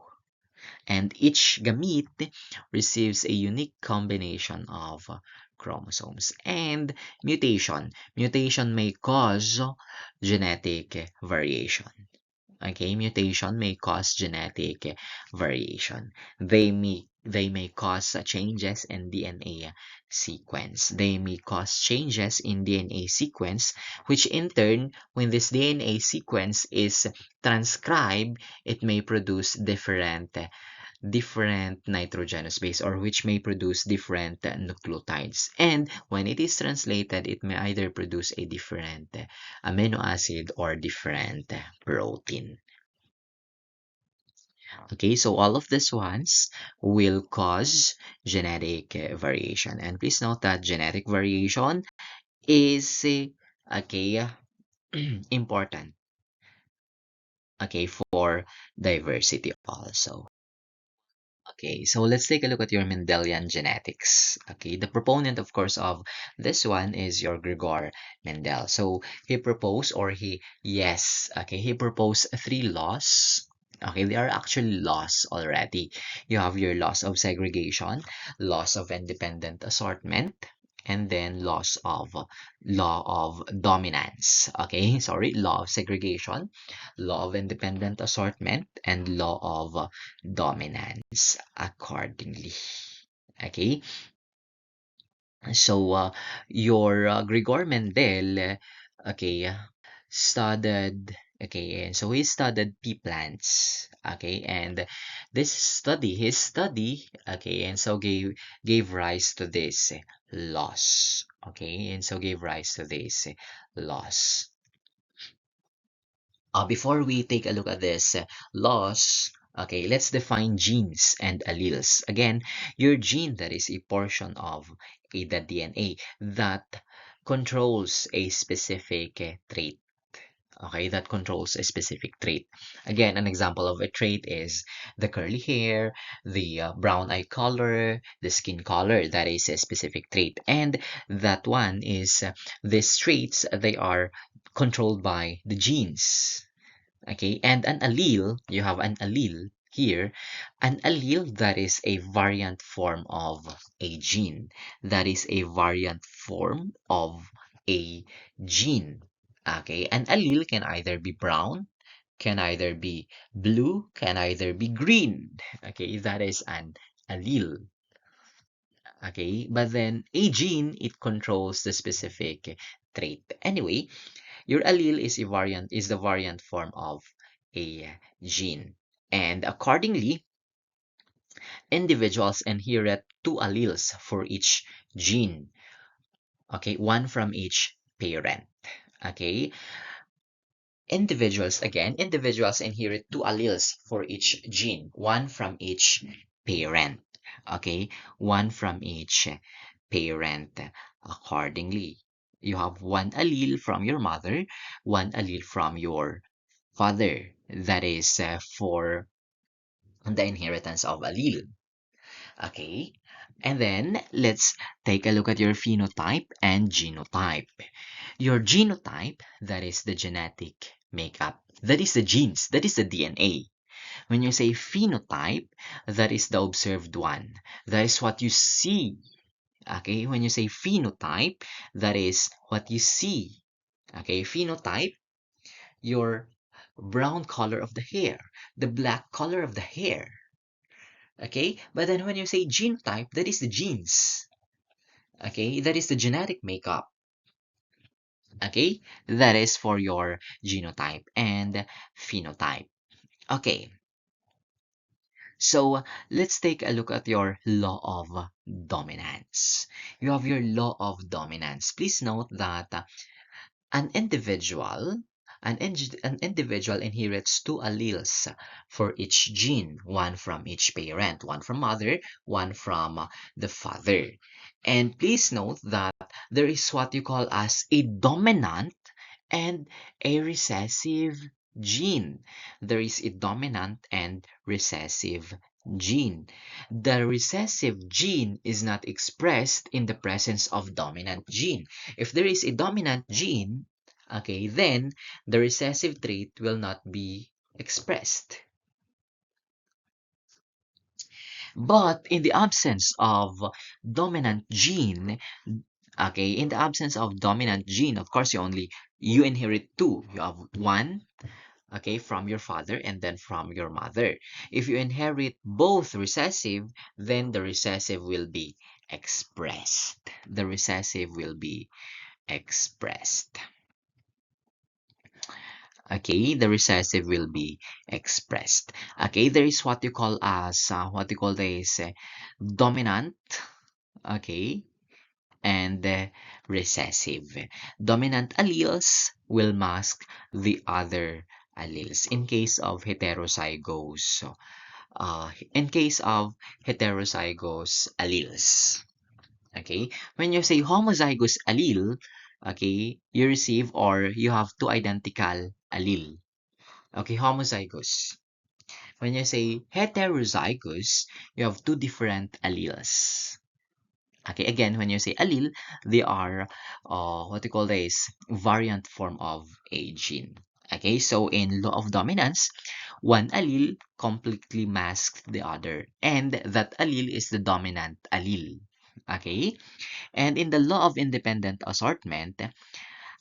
And each gamete receives a unique combination of chromosomes. And mutation may cause genetic variation. Okay, mutation may cause genetic variation. They may cause changes in DNA sequence. They may cause changes in DNA sequence, which in turn, when this DNA sequence is transcribed, it may produce different nitrogenous base, or which may produce different nucleotides. And when it is translated, it may either produce a different amino acid or different protein. Okay, so all of these ones will cause genetic variation. And please note that genetic variation is okay, important, okay, for diversity also. Okay, so let's take a look at your Mendelian genetics. Okay, the proponent, of course, of this one is your Gregor Mendel. So he proposed, or he proposed three laws. Okay, they are actually laws already. You have your laws of segregation, laws of independent assortment, and then law of dominance. Okay, sorry, law of segregation, law of independent assortment, and law of dominance accordingly. Okay, so your Gregor Mendel, okay, studied. Okay, and so he studied pea plants. Okay, and his study, okay, and so gave rise to this loss. Okay, and so gave rise to this loss. Before we take a look at this laws, okay, let's define genes and alleles. Again, your gene, that is a portion of the DNA that controls a specific trait. Okay, that controls a specific trait. Again, an example of a trait is the curly hair, the brown eye color, the skin color. That is a specific trait. And that one is these traits, they are controlled by the genes. Okay, and an allele, you have an allele here, an allele that is a variant form of a gene. That is a variant form of a gene. Okay, an allele can either be brown, can either be blue, can either be green. Okay, that is an allele. Okay, but then a gene, it controls the specific trait. Anyway, your allele is the variant form of a gene. And accordingly, individuals inherit two alleles for each gene. Okay, one from each parent. Okay, individuals inherit two alleles for each gene, one from each parent. Okay, one from each parent accordingly. You have one allele from your mother, one allele from your father. That is for the inheritance of allele. Okay, and then let's take a look at your phenotype and genotype. Your genotype, that is the genetic makeup, that is the genes, that is the DNA. When you say phenotype, that is the observed one. That is what you see. Okay, when you say phenotype, that is what you see. Okay, phenotype, your brown color of the hair, the black color of the hair. Okay, but then when you say genotype, that is the genes. Okay, that is the genetic makeup. Okay, that is for your genotype and phenotype. Okay, so let's take a look at your law of dominance. You have your law of dominance. Please note that an individual an individual inherits two alleles for each gene, one from each parent, one from mother, one from the father. And please note that there is what you call as a dominant and a recessive gene. There is a dominant and recessive gene. The recessive gene is not expressed in the presence of dominant gene. If there is a dominant gene, okay, then the recessive trait will not be expressed. But in the absence of dominant gene, okay, in the absence of dominant gene, of course, you inherit two. You have one, okay, from your father and then from your mother. If you inherit both recessive, then the recessive will be expressed. The recessive will be expressed. Okay, the recessive will be expressed. Okay, there is what you call as dominant, okay, and recessive. Dominant alleles will mask the other alleles in case of heterozygous alleles. Okay, when you say homozygous allele, okay, you receive or you have two identical allele. Okay, homozygous. When you say heterozygous, you have two different alleles. Okay, again, when you say allele, they are variant form of a gene. Okay, so in law of dominance, one allele completely masks the other, and that allele is the dominant allele. Okay, and in the law of independent assortment,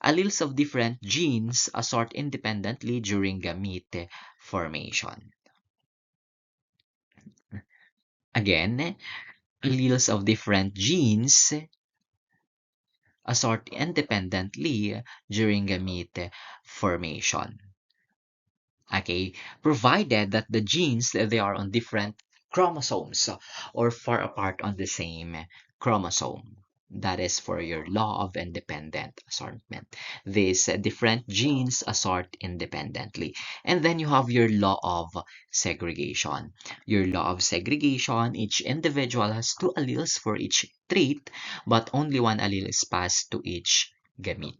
alleles of different genes assort independently during gamete formation. Again, alleles of different genes assort independently during gamete formation. Okay, provided that the genes they are on different chromosomes or far apart on the same chromosome. That is for your law of independent assortment. These different genes assort independently. And then you have your law of segregation. Your law of segregation, each individual has two alleles for each trait, but only one allele is passed to each gamete.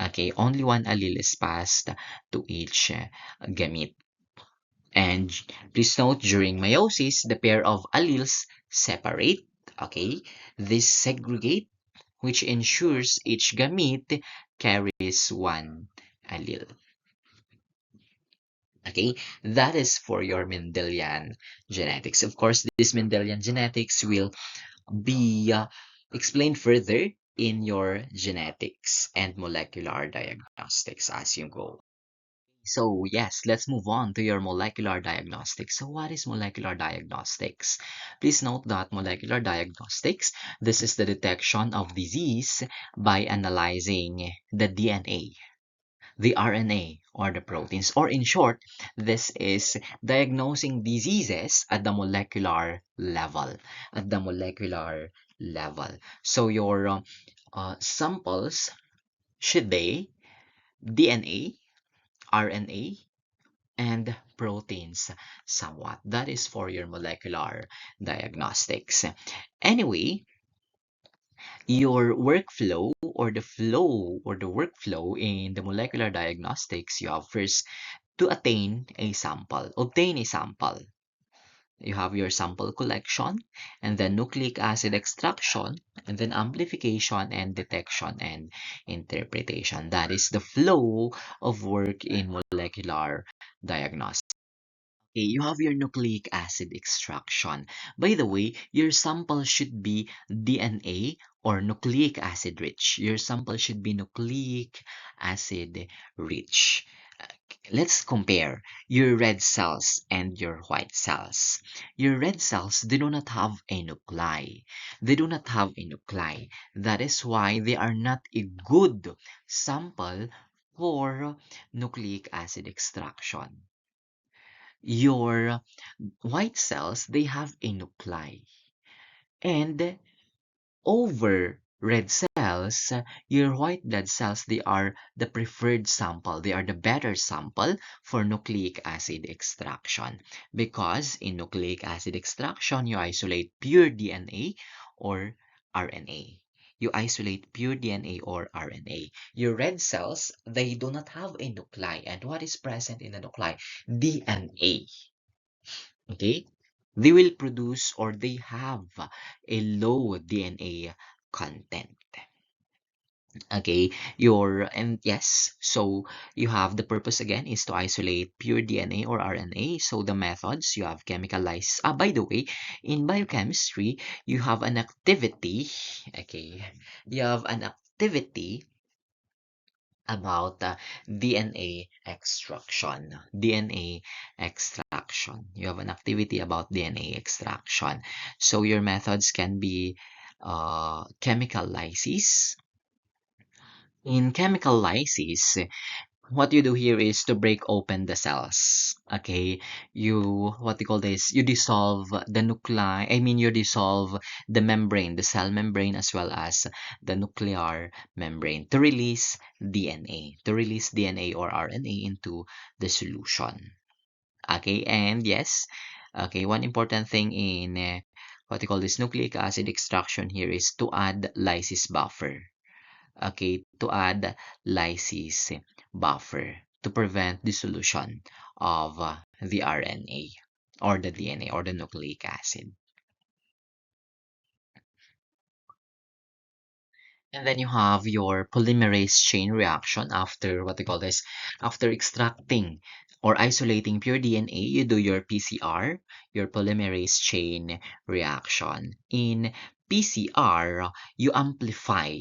Okay, only one allele is passed to each gamete. And please note, during meiosis, the pair of alleles separate. Okay, this segregate, which ensures each gamete carries one allele. Okay, that is for your Mendelian genetics. Of course, this Mendelian genetics will be explained further in your genetics and molecular diagnostics as you go. So yes, let's move on to your molecular diagnostics. So what is molecular diagnostics? Please note that molecular diagnostics, this is the detection of disease by analyzing the DNA. the RNA or the proteins. Or in short, this is diagnosing diseases at the molecular level. At the molecular level. So your samples should be DNA, RNA, and proteins somewhat. That is for your molecular diagnostics. Anyway, your workflow or the flow or the workflow in the molecular diagnostics, you have first to obtain a sample. You have your sample collection, and then nucleic acid extraction, and then amplification and detection and interpretation. That is the flow of work in molecular diagnostics. Okay, you have your nucleic acid extraction. By the way, your sample should be DNA or nucleic acid rich. Your sample should be nucleic acid rich. Let's compare your red cells and your white cells. Your red cells, they do not have a nuclei. They do not have a nuclei. That is why they are not a good sample for nucleic acid extraction. Your white cells, they have a nuclei. And over red cells, your white blood cells, they are the preferred sample. They are the better sample for nucleic acid extraction. Because in nucleic acid extraction, you isolate pure DNA or RNA. You isolate pure DNA or RNA. Your red cells, they do not have a nuclei. And what is present in the nuclei? DNA. Okay, they will produce or they have a low DNA content. Okay, and yes, so you have the purpose again is to isolate pure DNA or RNA. So the methods, you have chemical lysis. By the way, in biochemistry, you have an activity. Okay, you have an activity about DNA extraction. DNA extraction. You have an activity about DNA extraction. So your methods can be chemical lysis. In chemical lysis, what you do here is to break open the cells. Okay, what you call this, you dissolve the nuclei, you dissolve the membrane, the cell membrane, as well as the nuclear membrane to release DNA or RNA into the solution. Okay, and yes, okay, one important thing in what you call this nucleic acid extraction here is to add lysis buffer. Okay, to add lysis buffer to prevent dissolution of the RNA or the DNA or the nucleic acid. And then you have your polymerase chain reaction after what they call this, after extracting or isolating pure DNA, you do your PCR, your polymerase chain reaction. In PCR, you amplify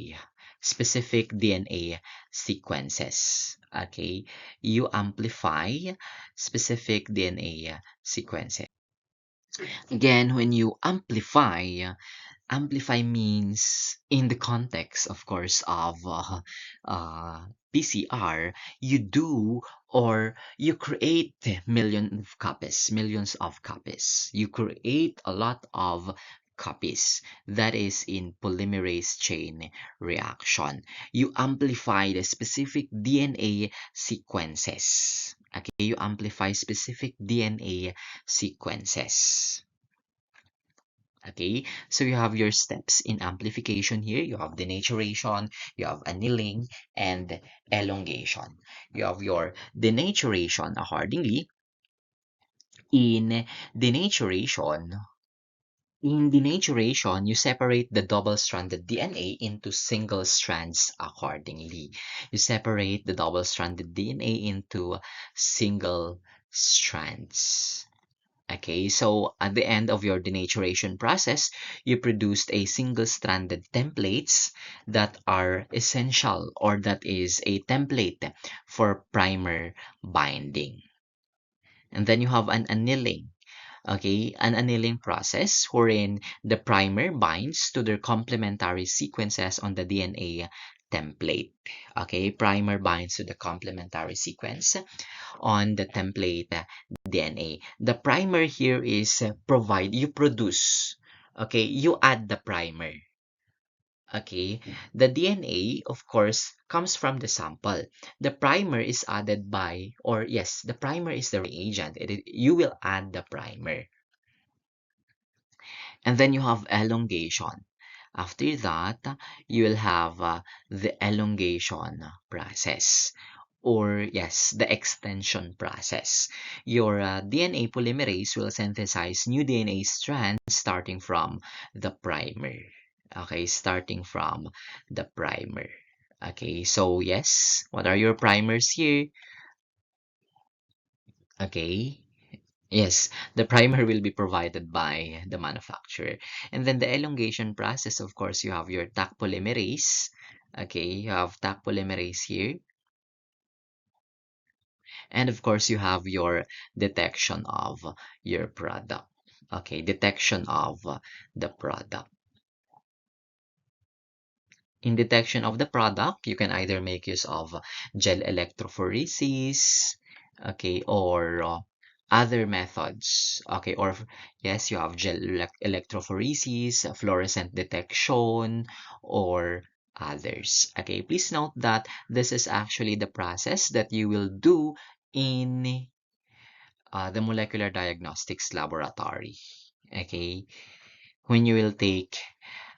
specific DNA sequences. Okay, you amplify specific DNA sequences. Again, when you amplify means in the context, of course, of PCR, you do or you create millions of copies. You create a lot of copies. That is in polymerase chain reaction. You amplify the specific DNA sequences. Okay, you amplify specific DNA sequences. Okay, so you have your steps in amplification here. You have denaturation, you have annealing, and elongation. You have your denaturation accordingly. In denaturation, you separate the double-stranded DNA into single strands accordingly. You separate the double-stranded DNA into single strands. Okay, so at the end of your denaturation process, you produced a single-stranded templates that are essential or that is a template for primer binding. And then you have an annealing. Okay, an annealing process wherein the primer binds to their complementary sequences on the DNA template. Okay, primer binds to the complementary sequence on the template DNA. The primer here is you produce. Okay, you add the primer. Okay, the DNA, of course, comes from the sample. The primer is added by, or yes, the primer is the reagent. You will add the primer. And then you have elongation. After that, you will have the elongation process, or yes, the extension process. Your DNA polymerase will synthesize new DNA strands starting from the primer. Okay, starting from the primer. Okay, so yes, what are your primers here? Okay, yes, the primer will be provided by the manufacturer. And then the elongation process, of course, you have your Taq polymerase. Okay, you have Taq polymerase here. And of course, you have your detection of your product. Okay, detection of the product. In detection of the product, you can either make use of gel electrophoresis, okay, or other methods, okay, or yes, you have gel electrophoresis, fluorescent detection, or others. Okay, please note that this is actually the process that you will do in the molecular diagnostics laboratory. Okay, when you will take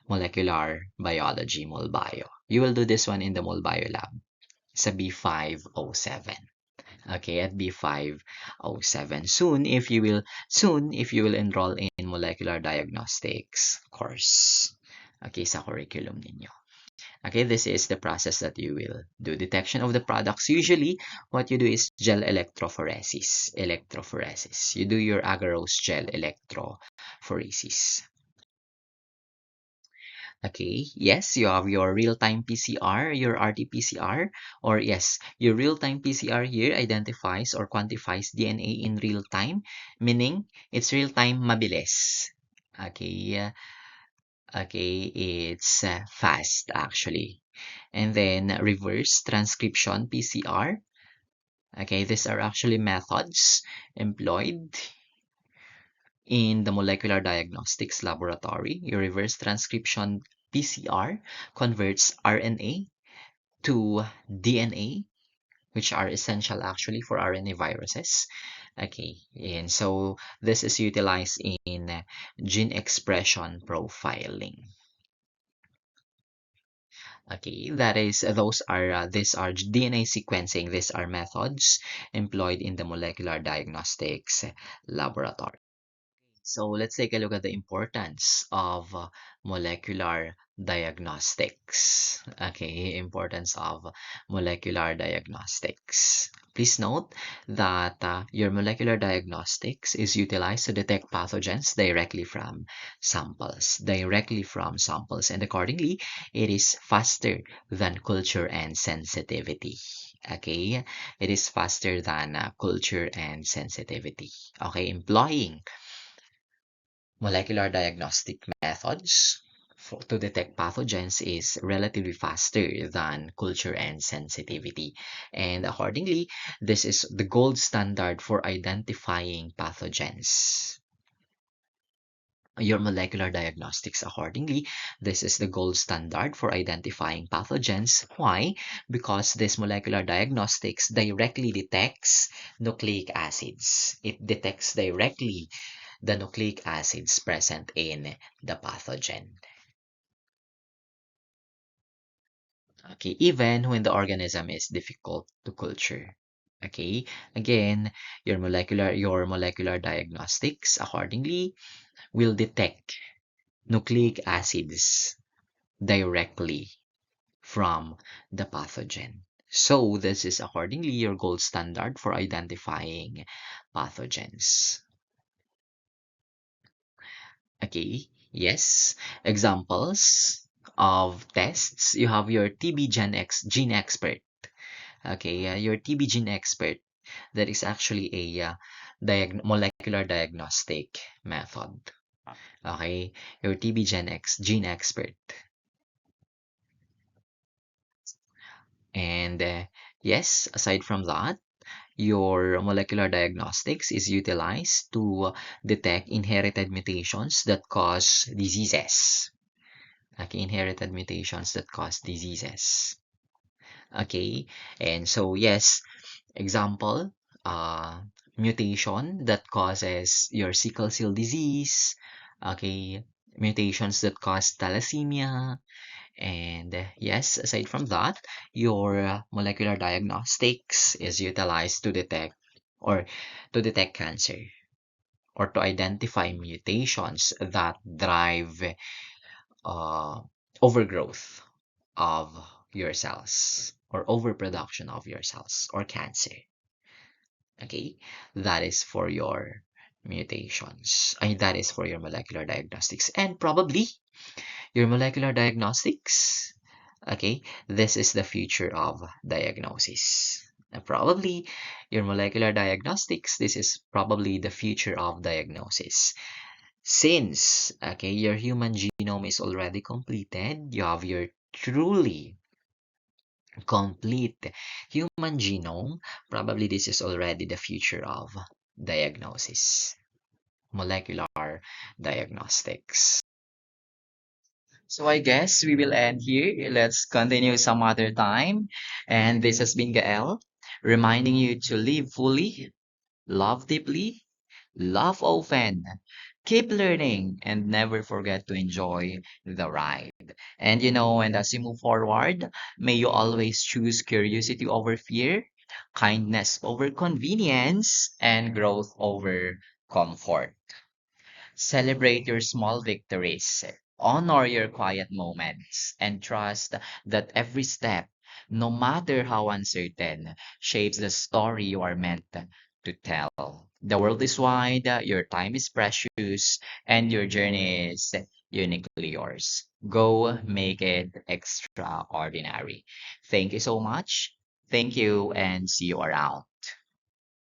molecular biology, MolBio. You will do this one in the MolBio lab sa B507. Okay, at B507. Soon, if you will enroll in molecular diagnostics course. Okay, sa curriculum ninyo. Okay, this is the process that you will do. Detection of the products. Usually, what you do is gel electrophoresis. Electrophoresis. You do your agarose gel electrophoresis. Okay, yes, you have your real-time PCR, your RT-PCR, or yes, your real-time PCR here identifies or quantifies DNA in real time, meaning it's real-time mabilis. Okay, okay, it's fast actually. And then reverse transcription PCR. Okay, these are actually methods employed in the molecular diagnostics laboratory. Your reverse transcription PCR converts RNA to DNA, which are essential actually for RNA viruses. Okay, and so this is utilized in gene expression profiling. Okay, that is, these are DNA sequencing. These are methods employed in the molecular diagnostics laboratory. So let's take a look at the importance of molecular diagnostics. Okay, importance of molecular diagnostics. Please note that your molecular diagnostics is utilized to detect pathogens directly from samples, and accordingly, it is faster than culture and sensitivity. Okay, it is faster than culture and sensitivity. Okay, employing molecular diagnostic methods to detect pathogens is relatively faster than culture and sensitivity. And accordingly, this is the gold standard for identifying pathogens. Your molecular diagnostics, accordingly, this is the gold standard for identifying pathogens. Why? Because this molecular diagnostics directly detects nucleic acids. It detects directly the nucleic acids present in the pathogen. Okay, even when the organism is difficult to culture. Okay, again, your molecular diagnostics accordingly will detect nucleic acids directly from the pathogen. So this is accordingly your gold standard for identifying pathogens. Okay, yes. Examples of tests. You have your TB Gene Expert. Okay, your TB Gene Expert. That is actually a molecular diagnostic method. Okay, your Gene Expert. And yes, aside from that, your molecular diagnostics is utilized to detect inherited mutations that cause diseases. Okay, inherited mutations that cause diseases. Okay, and so yes, example, uh, mutation that causes your sickle cell disease. Okay, mutations that cause thalassemia. And yes, aside from that, your molecular diagnostics is utilized to detect or to detect cancer or to identify mutations that drive uh, overgrowth of your cells or overproduction of your cells or cancer. Okay, that is for your mutations. I mean, that is for your molecular diagnostics and probably your molecular diagnostics. Okay, this is the future of diagnosis. And probably your molecular diagnostics, this is probably the future of diagnosis. Since, okay, your human genome is already completed, you have your truly complete human genome, probably this is already the future of diagnosis, molecular diagnostics. So I guess we will end here. Let's continue some other time. And this has been Gael, reminding you to live fully, love deeply, love often, keep learning, and never forget to enjoy the ride. And as you move forward, may you always choose curiosity over fear, kindness over convenience, and growth over comfort. Celebrate your small victories, honor your quiet moments, and trust that every step, no matter how uncertain, shapes the story you are meant to tell. The world is wide, your time is precious, and your journey is uniquely yours. Go make it extraordinary. Thank you so much. Thank you, and see you around.